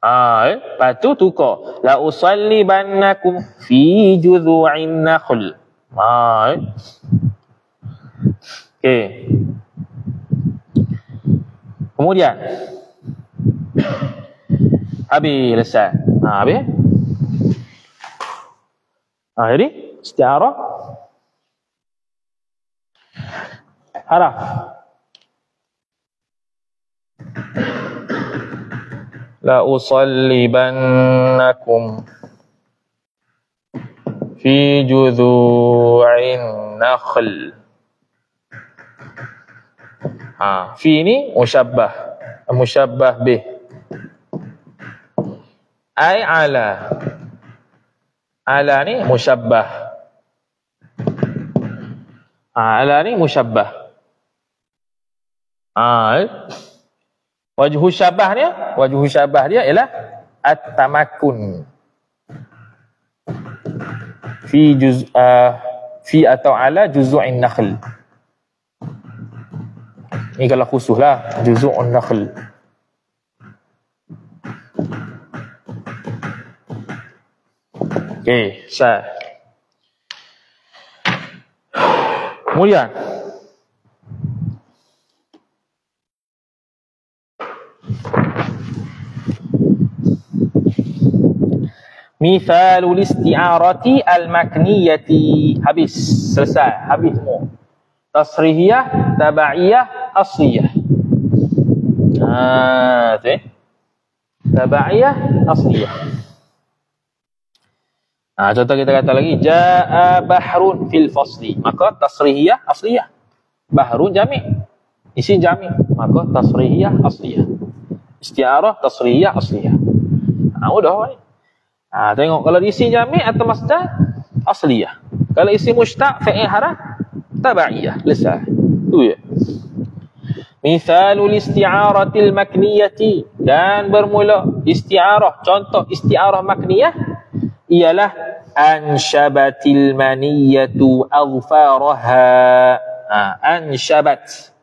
Lepas tu tukar la usallibannakum fi judhu'in nakhl. Okey. Kemudian habis lesson. Habis. Jadi isti'arah haraf. La usallibannakum fi judhu'in nakhl. Fi ni musyabbah bih. Ay ala. Ala ni musyabbah. Ala ni musyabbah. Wajhu syabah dia ialah at-tamakkun fi atau ala juz'in nakhl. Ni kalau khusus lah juz'un nakhl. Okey, sah. Kemudian mithalul isti'arati al-makniyati. Habis, selesai, habis semua. Tasrihiyah, tabaiyah, asliyah. Tu tabaiyah, asliyah. Contoh kita kata lagi jaa bahrun fil fasli, maka tasrihiyah, asliyah. Bahrun jami', isim jami', maka tasrihiyah, asliyah. Isti'arah, tasrihiyah, asliyah. Mudah ni. Tengok kalau isim jami' atau masdar, asliyah. Kalau isim mushtaq, fa'il haraf, tabaiyah. Lesah. Tu ya. Mithalul isti'aratil makniyati, dan bermula isti'arah. Contoh isti'arah makniyah ialah anshabatil maniyatu azfaraha. Anshabat.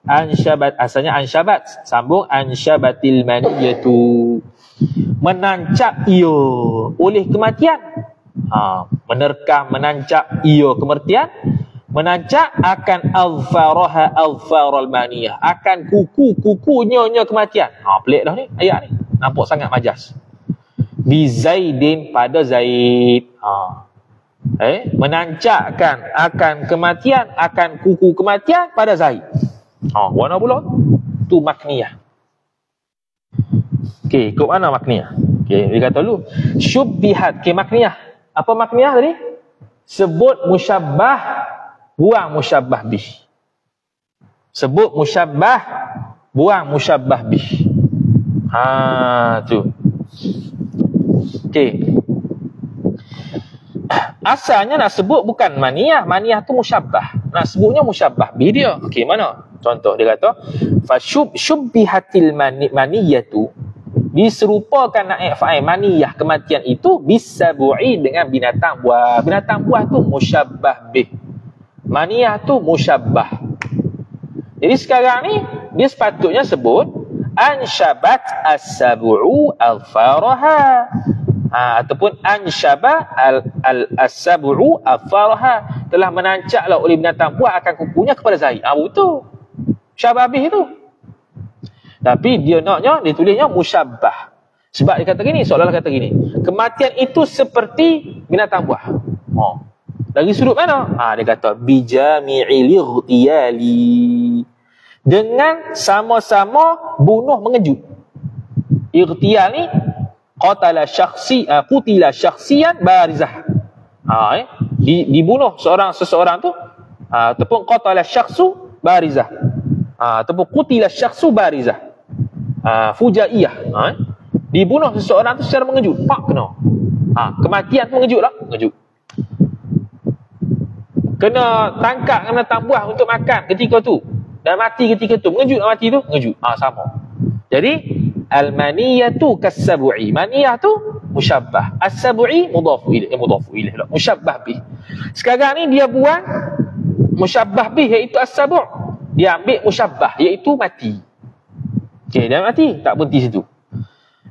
Anshabat asalnya anshabat, sambung anshabatil maniyatu, menancap ia oleh kematian. Menerkam, menancap ia kematian, menancap akan azfaraha azfaral maniyah, akan kuku-kukunya kematian. Pelik dah ni ayat ni, nampak sangat majas. Bi zaidin, pada Zaid. Menancapkan akan kematian, akan kuku kematian pada Zaid. Warna pula tu makniyah. Okey, ikut mana makniyah? Okey, dia kata dulu syubbihat. Okey, makniyah. Apa makniyah tadi? Sebut musyabbah, buang musyabbah bih. Sebut musyabbah, buang musyabbah bih. Tu. Okey. Asalnya nak sebut bukan maniyah. Maniyah tu musyabbah. Nak sebutnya musyabbah bih dia. Okey, mana? Contoh dia kata syubbihatil maniyatu, diserupakan naik fa'il maniyah kematian itu bisabu'i dengan binatang buah. Binatang buah tu musyabbah bih. Maniyah tu musyabbah. Jadi sekarang ni dia sepatutnya sebut ansyabat as-sabu'u al-faraha. Ataupun ansyaba as-sabu'u al-faraha, telah menancaplah oleh binatang buah akan kukunya kepada Zaid. Betul. Syababih itu. Tapi dia naknya, dia tulisnya musyabbah. Sebab dia kata gini, seolah-olah kata gini, kematian itu seperti binatang buah. Dari sudut mana? Dia kata bijami'il ightiyali, dengan sama-sama bunuh mengejut. Ightiyal ni qutila syakhsiyan barizah. Dibunuh seseorang tu, ataupun qutila syakhsu barizah, ataupun qutila syakhsu barizah, fujaiyah. Dibunuh seseorang tu secara mengejut, pak kena. Kematian tu mengejut lah, mengejut. Kena tangkap, kena tambuah untuk makan ketika tu dan mati ketika tu, mengejut mati tu, mengejut. Sama. Jadi al-maniyatu kas-sabu'i, maniyah tu musyabbah, as-sabu'i mudhafu ilaih, musyabbah bih. Sekarang ni dia buang musyabbah bih iaitu as-sabu', dia ambil musyabbah iaitu mati. Okey, dia mati, tak berhenti situ.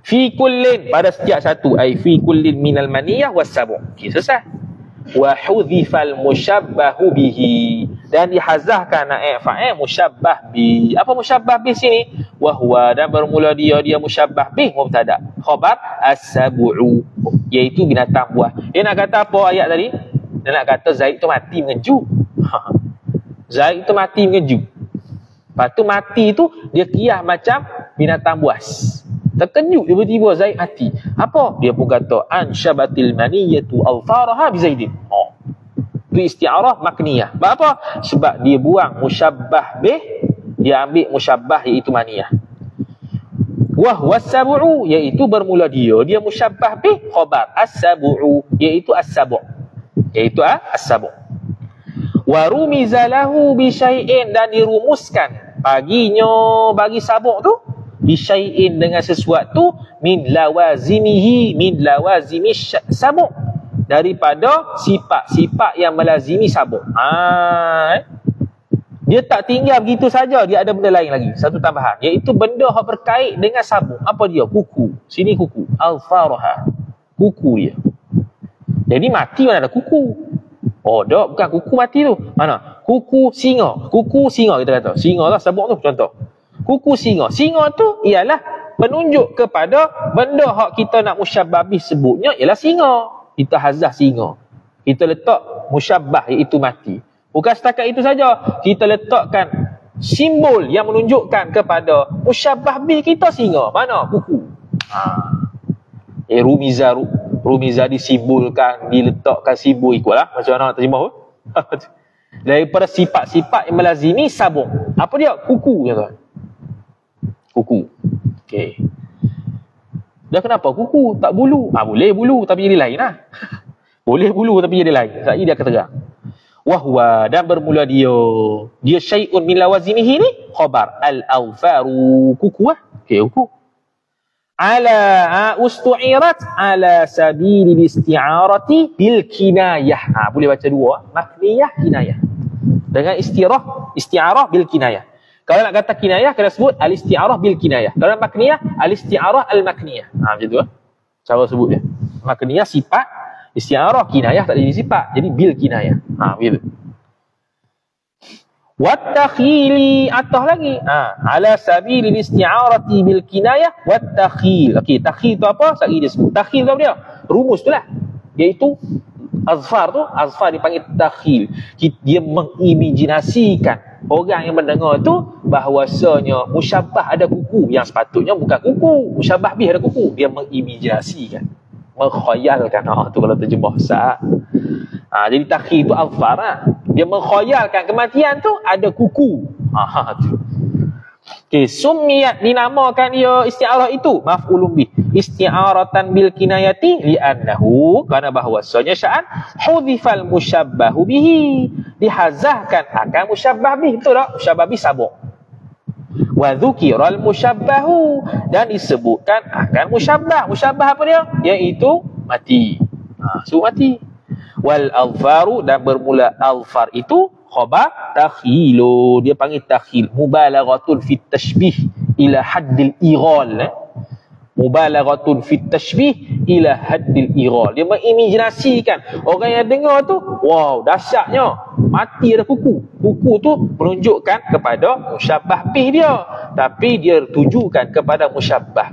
Fi kullin, pada setiap satu, ai fi kullin minal maniyah was-sabu'. Okey, selesai. Wa hudhifal musyabbahu bihi, dan dihazahkan naik fa'il musyabbah bi. Apa musyabbah bi sini? Wa huwa, dan bermula dia musyabbah bi mubtada, khabar as-sabu'u, iaitu binatang buah. Dia nak kata apa ayat tadi? Dia nak kata Zaid tu mati mengejut. Zaid tu mati mengejut. Lepas tu mati tu dia kiyah macam binatang buas. Terkejut tiba-tiba Zaid mati. Apa? Dia pun kata ansyabatil maniyatu al-faraha bi Zaidin. Itu isti'arah makniyah. Sebab apa? Sebab dia buang musyabbah bih, dia ambil musyabbah iaitu maniyah. Wa huwa as-sabu'u, iaitu bermula dia musyabbah bih, khabar as-sabu'u, iaitu as-sabu', iaitu as-sabu'. Wa rumiza lahu bi syai'in, dan dirumuskan baginya, bagi sabu' tu bisyai'in, dengan sesuatu min lawazimi sabu', daripada sifat-sifat yang melazimi sabu'. Dia tak tinggal begitu saja, dia ada benda lain lagi, satu tambahan, iaitu benda yang berkait dengan sabu'. Apa dia? Kuku. Sini kuku, al-faraha, kuku dia. Jadi mati mana ada kuku? Tak, bukan kuku mati tu. Mana? Kuku singa. Kuku singa kita kata. Singa lah sabu' tu contoh. Kuku singa. Singa tu ialah penunjuk kepada benda hak kita nak musyabbah sebutnya ialah singa. Kita hazah singa. Kita letak musyabbah iaitu mati. Bukan setakat itu saja. Kita letakkan simbol yang menunjukkan kepada musyabbah kita singa. Mana? Kuku. Rumiza disimbolkan, diletakkan simbol ikutlah. Macam mana nak terjemah pun. Daripada sifat-sifat yang melazimi sabu'. Apa dia? Kuku. Kuku. Okey. Dah kenapa kuku? Tak bulu. Boleh bulu tapi jadi lain lah. Boleh bulu tapi jadi lain. Sebab dia akan terang. Wahwa, dan bermula dia syai'un min lawazimihi ni khabar al-awfaru, kuku lah. Okey, kuku. Ala ustu'irat ala sabili isti'arati bil kinayah. Boleh baca dua, makniyah, kinayah. Dengan isti'arah bil kinayah. Kalau nak kata kinayah, kena sebut al-isti'arah bil kinayah. Kalau makniyah, al-isti'arah al-makniyah. Macam tu lah cara sebut dia. Makniyah sifat, isti'arah, kinayah tak jadi sifat. Jadi bil kinayah. Begitu. Wattakhili, atah lagi. Ala sabili isti'arati bil kinayah wattakhil. Okey, takhil tu apa? Sekali dia sebut. Takhil tu apa dia? Rumus tu lah. Iaitu azfar tu, azfar dipanggil takhil. Dia mengimajinasikan orang yang mendengar tu bahawasanya musyabbah ada kuku yang sepatutnya bukan kuku. Musyabbah bih ada kuku. Dia mengimajinasikan, mengkhayalkan. Tu kalau terjemah sah. Jadi takhil tu al-far. Dia mengkhayalkan kematian tu ada kuku. Tu. Okey, summiyat dinamakan dia isti'arah itu maf'ulun bih. Isti'aratan bil kinayati li'annahu, kerana bahawasanya sya'an hudhifal musyabbahu bihi, dihazahkan akan musyabbah bih. Betul tak? Musyabbah bih sabuk. Wa dhukiral musyabbahu, dan disebutkan akan musyabbah. Musyabbah apa dia? Iaitu mati. Sebut mati. Wal alfaru, dan bermula alfar itu khabar takhilu. Dia panggil takhil. Mubalaghatun fit tashbih ila haddil ighal. Mubalaghatun fit tashbih ila haddil ighal. Dia mengimajinasikan. Orang yang dengar tu, wow, dahsyatnya. Mati ada kuku. Kuku tu menunjukkan kepada musyabbah bih dia. Tapi dia tujukan kepada musyabbah.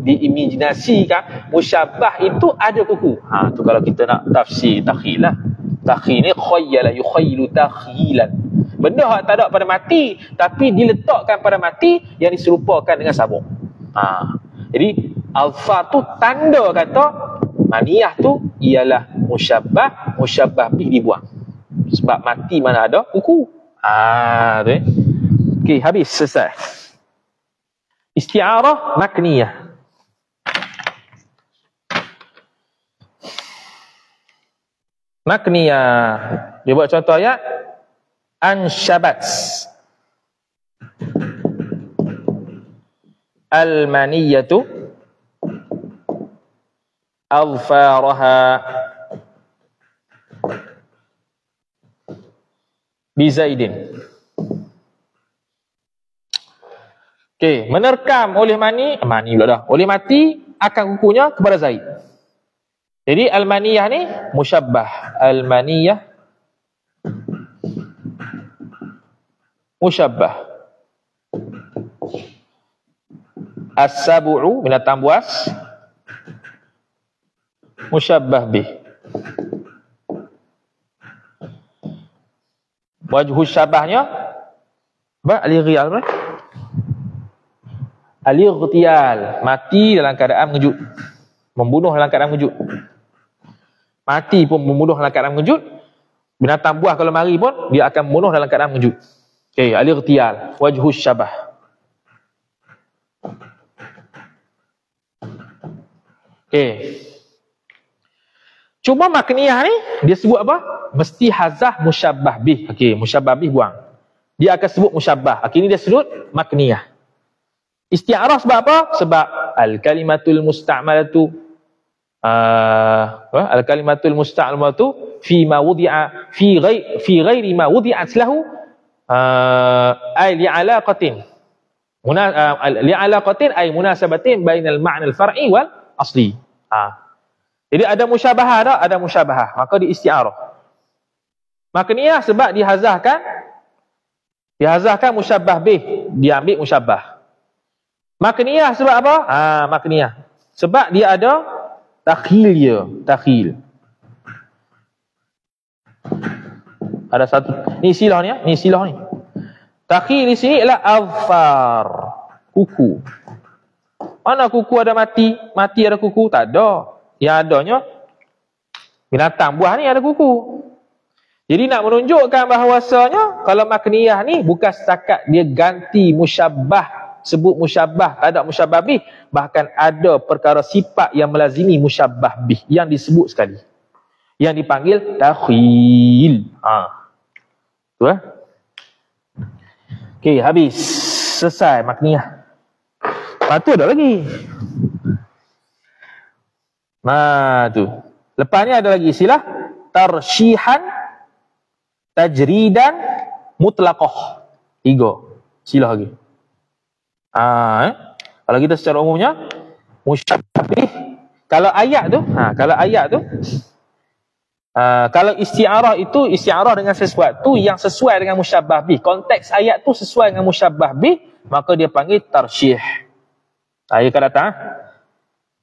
Diimajinasikan musyabbah itu ada kuku. Tu kalau kita nak tafsir takhil lah. Takhil ni khayyala yukhayyilu takhilan. Benda yang tak ada pada mati tapi diletakkan pada mati yang diserupakan dengan sabuk. Jadi alfa tu tanda kata maniyah tu ialah musyabbah, musyabbah bih dibuang. Sebab mati mana ada kuku. Tu. Okey, habis, selesai. Isti'arah makniyah. Makniyah. Dia buat contoh ayat. Ansyabat al-maniyatu alfaraha bizaidin. Okey, menerkam oleh mani pula dah. Oleh mati akan kukunya kepada Zaid. Jadi al-maniyah ni musyabbah. Al-maniyah musyabbah. As-sab'u, binatang buas, musyabbah bih. Wajhu syabahnya al-ightiyal. Al-ightiyal, mati dalam keadaan mengejut. Membunuh dalam keadaan mengejut. Mati pun membunuh dalam keadaan mengejut. Binatang buah kalau mari pun dia akan membunuh dalam keadaan mengejut. Okey, al-ightiyal, wajhu syabah. Okey. Cuma makniyah ni dia sebut apa? Mesti hazah musyabbah bih. Okey, musyabbah bih buang. Dia akan sebut musyabbah. Okey, ni dia sebut makniyah. Isti'arah sebab apa? Sebab al-kalimatul musta'malatu al-kalimatul musta'malatu fi ma wudi'a fi ghairi ma wudi'at lahu ay li'alaqatin ay munasabatin bainal ma'na al-far'i wal asli. Jadi ada musyabahah tak? Ada musyabahah. Maka di isti'arah. Makniyah sebab dihazahkan musyabbah bih, diambil musyabbah. Makniyah sebab apa? Makniyah sebab dia ada takhil dia. Takhil. Ada satu. Ni silah ni. Ni silah ni. Takhil di sini ialah azfar. Kuku. Mana kuku ada mati? Mati ada kuku? Tak ada. Yang adanya binatang buah ni ada kuku. Jadi nak menunjukkan bahawasanya kalau makniyah ni bukan setakat dia ganti musyabbah, sebut musyabbah, tak ada musyabbah bih, bahkan ada perkara sifat yang melazimi musyabbah bih yang disebut sekali, yang dipanggil takhil. Tu okey, habis, selesai makniyah. Tu ada lagi. Tu. Lepas ni ada lagi istilah tarsyihan, tajridan, mutlaqah. 3 istilah lagi. Kalau kita secara umumnya musyabbah bih, kalau ayat tu kalau isti'arah itu isti'arah dengan sesuatu yang sesuai dengan musyabbah bih, konteks ayat tu sesuai dengan musyabbah bih, maka dia panggil tarsyih. Ayat akan datang.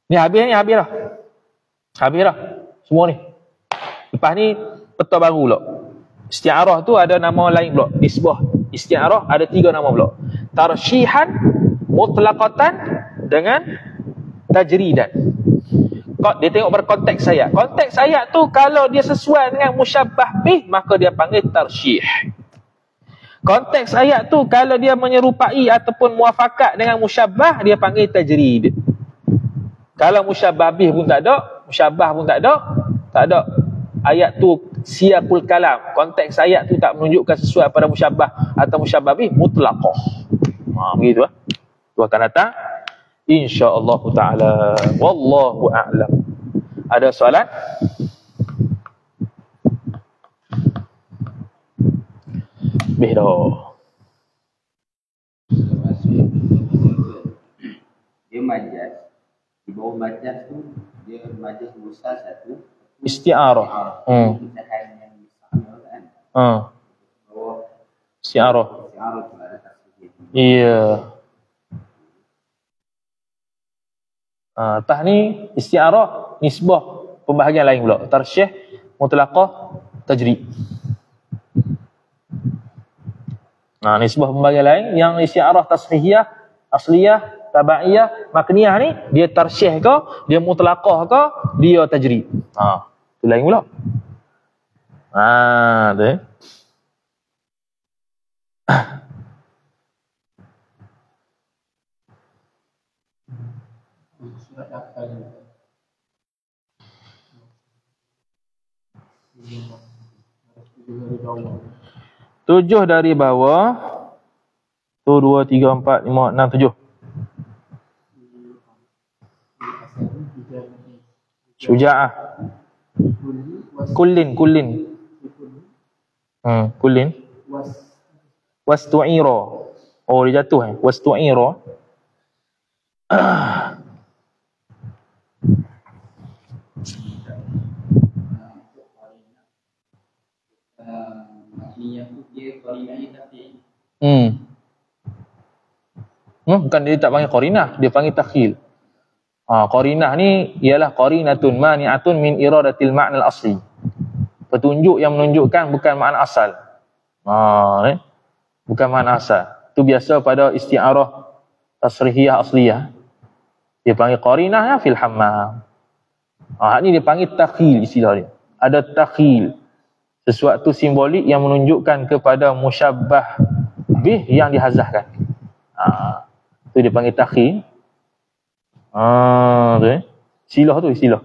Ni habis dah. Habis dah semua ni. Lepas ni peta baru pula. Isti'arah tu ada nama lain pula, nisbah. Isti'arah ada 3 nama pula. Tarsyihan, mutlaqatan dengan tajridan. Dia tengok berkonteks ayat. Konteks ayat tu kalau dia sesuai dengan musyabbah bih, maka dia panggil tarsyih. Konteks ayat tu kalau dia menyerupai ataupun muafakat dengan musyabbah, dia panggil tajrid. Kalau musyabbah bih pun tak ada, musyabbah pun tak ada. Ayat tu siyaqul kalam, konteks ayat tu tak menunjukkan sesuai pada musyabbah atau musyabbah bih, mutlaqah. Begitu tu akan datang insya-Allah taala. Wallahu a'lam. Ada soalan? Dah. Dia majas. Di bawah majas tu dia majas besar satu. Isti'arah. Isti'arah. Iya. Tah ni isti'arah nisbah pembahagian lain pula. Tarsyih, mutlaqah, tajrid. Nisbah pembahagian lain yang isti'arah tasrihiyah, asliyah, tabaiyah, makniyah ni dia tarsyih ke, dia mutlaqah ke, dia tajrid. Tu lain pula. Tu. Surat apa ni? 7 dari bawah. Tu 2, 3, 4, 5, 6, 7. Syuja'ah. Kullin. Kullin. Wastu'ira. Oh, dia jatuh Wastu'ira. Bukan, dia tak panggil qarinah, dia panggil takhil. Qarinah ni ialah qarinatun mani'atun min iradatil ma'nal asli. Petunjuk yang menunjukkan bukan makna asal. Bukan makna asal. Itu biasa pada isti'arah tasrihiyah asliyah. Dia panggil qarinah fil hammam. Ni dia panggil takhil istilah dia. Ada takhil. Sesuatu simbolik yang menunjukkan kepada musyabbah bih yang dihazahkan. Itu dia panggil takhil. Silah tu istilah.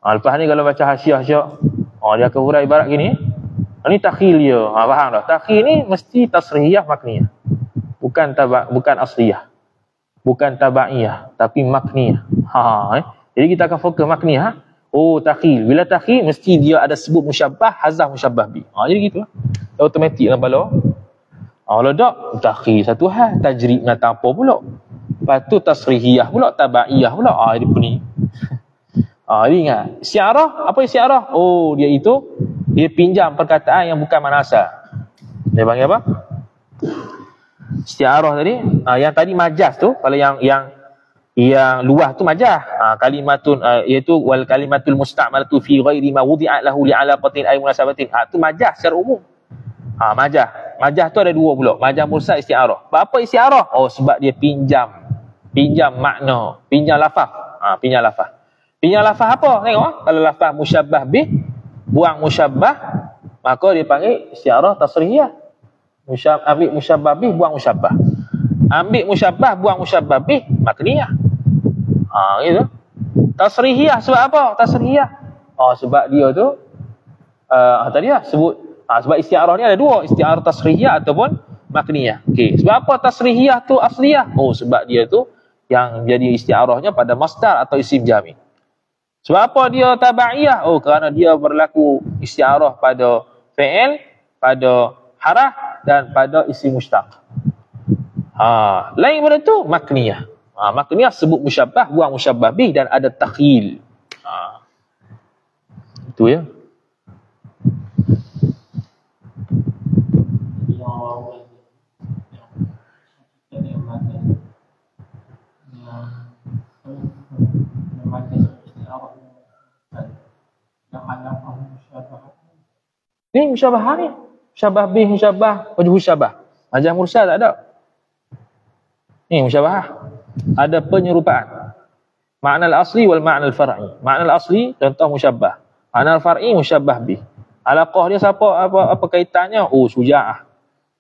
Lepas ni kalau baca hasyiah dia akan hurai ibarat gini. Ini takhil dia. Faham tak? Takhil ni mesti tasrihiyah makniyah. Bukan asliyah. Bukan tabaiyah, tapi makniyah. Jadi kita akan fokus makniyah. Takhil. Bila takhil mesti dia ada sebut musyabbah, hazah musyabbah bi. Jadi gitulah. Automatik dalam bala. Kalau tak, takhil satu hal, tajrid nak apa pula. Lepas tu tasrihiyah pula, tabaiyah pula. Dia pening. Dia ingat. Isti'arah, apa isti'arah? Dia itu, dia pinjam perkataan yang bukan makna asal. Dia panggil apa? Isti'arah tadi, yang tadi majaz tu, kalau yang luah tu majaz. Kalimatun, iaitu wal kalimatul musta'malatu fi ghairi ma wudi'at lahu li'alaqatin ay munasabatin. Tu majaz secara umum. Majaz. Majaz tu ada dua pula. Majaz mursal, isti'arah. Apa isti'arah? Sebab dia pinjam makna, pinjam lafaz. Pinjam lafaz. Pinjam lafaz apa? Tengok. Kalau lafaz musyabbah bih, buang musyabbah, maka dia panggil isti'arah tasrihiyah. Ambil musyabbah bih, buang musyabbah. Ambil musyabbah, buang musyabbah bih, makniyah. Gitu. Tasrihiyah sebab apa? Tasrihiyah. Sebab dia tu tadi lah sebut. Sebab isti'arah ni ada dua, isti'arah tasrihiyah ataupun makniyah. Okey, sebab apa tasrihiyah tu asliyah? Sebab dia tu yang jadi isti'arahnya pada masdar atau isim jami'. Sebab apa dia tabaiyah? Kerana dia berlaku isti'arah pada fi'il, pada harah dan pada isim mushtaq. Lain pada tu makniyah. Makniyah sebut musyabbah, buang musyabbah bih dan ada takhil. Itu ya. Ni musyabbah ni. Musyabbah bih, musyabbah, wajhu syabah. Majaz mursal tak ada. Ni musyabahah. Ada penyerupaan. Makna al-asli wal makna al-far'i. Makna al-asli contoh musyabbah. Makna al-far'i musyabbah bih. Alaqah dia apa kaitannya? Oh, syuja'ah.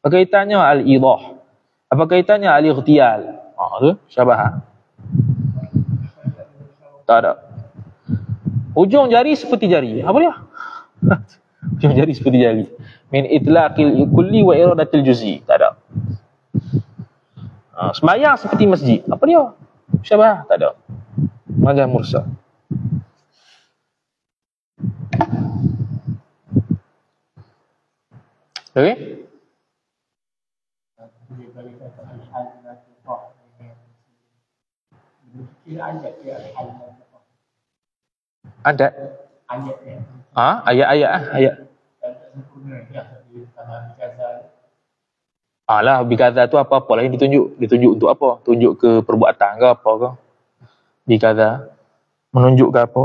Apa kaitannya? Al-idah. Apa kaitannya? Al-ightiyal. Tu musyabahah. Tak ada. Ujung jari seperti jari. Apa dia? Ujung jari seperti jari. Min itlaqil kulli wa iradatil juz'i. Tak ada. Sembahyang seperti masjid. Apa dia? Musyabahah. Tak ada. Majaz mursal. Okey? Ada. Ayat. Alah, bikaza tu apa-apa lah yang ditunjuk. Ditunjuk untuk apa? Tunjuk ke perbuatan ke apa ke? Bikaza. Menunjuk ke apa?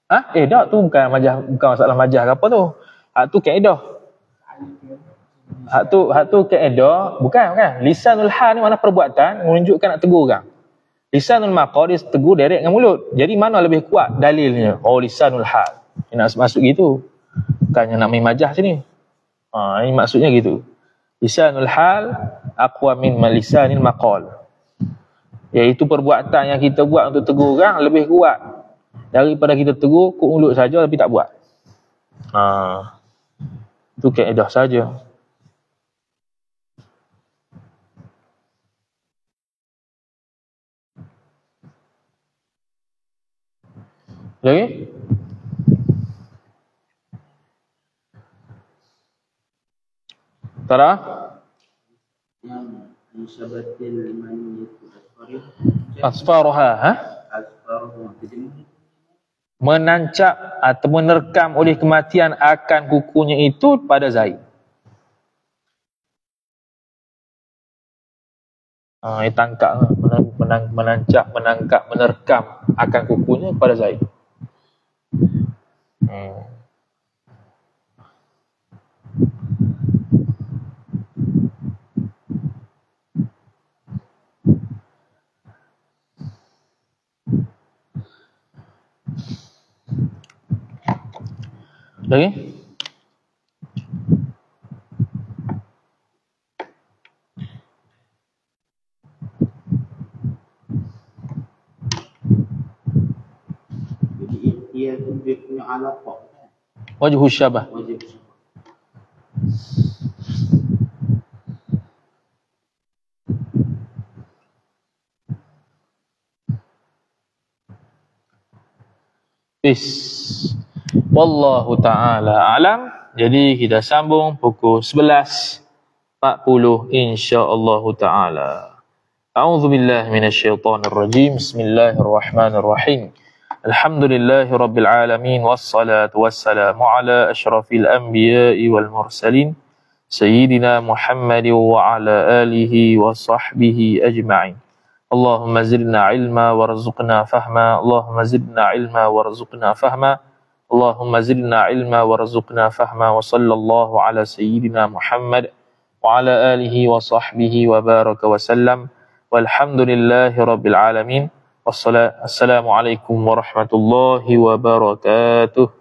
Tak, tu bukan masalah majaz ke apa tu. Hak tu kaedah. Hak tu kaedah, bukan. Lisanul hal ni mana perbuatan menunjukkan nak tegur orang. Lisanul maqal dia tegur direct dengan mulut. Jadi mana lebih kuat dalilnya? Oh, lisanul hal. Dia nak masuk gitu. Bukannya nak main majaz sini. Ini maksudnya gitu. Lisanul hal aqwa min lisanil maqal. Iaitu perbuatan yang kita buat untuk tegur orang lebih kuat daripada kita tegur kok mulut saja tapi tak buat. Itu kaedah saja. Lagi? Tara? Yang musyabatil maniyatu Asfaruha, menancap atau menerkam oleh kematian akan kukunya itu pada Zaid. Tangkap, menancap, menangkap, menerkam akan kukunya pada Zaid. Lagi? Jadi dia tu dia punya alaqah. Wajhu syabah. Wallahu ta'ala alam. Jadi kita sambung pukul 11.40 insya-Allah ta'ala. A'udzubillahi minasyaitonirrajim. Bismillahirrahmanirrahim. Alhamdulillahi rabbil alamin wassalatu wassalamu ala asyrafil anbiya'i wal mursalin sayyidina Muhammadin wa ala alihi wa sahbihi ajma'in. Allahumma zidna ilma warzuqna fahma. Allahumma zidna ilma warzuqna fahma. Allahumma zidna ilma warzuqna fahma. Wa sallallahu ala sayyidina Muhammad wa ala alihi wa sahbihi wa baraka wa sallam. Walhamdulillahi rabbil alamin. Wassalamualaikum warahmatullahi wabarakatuh.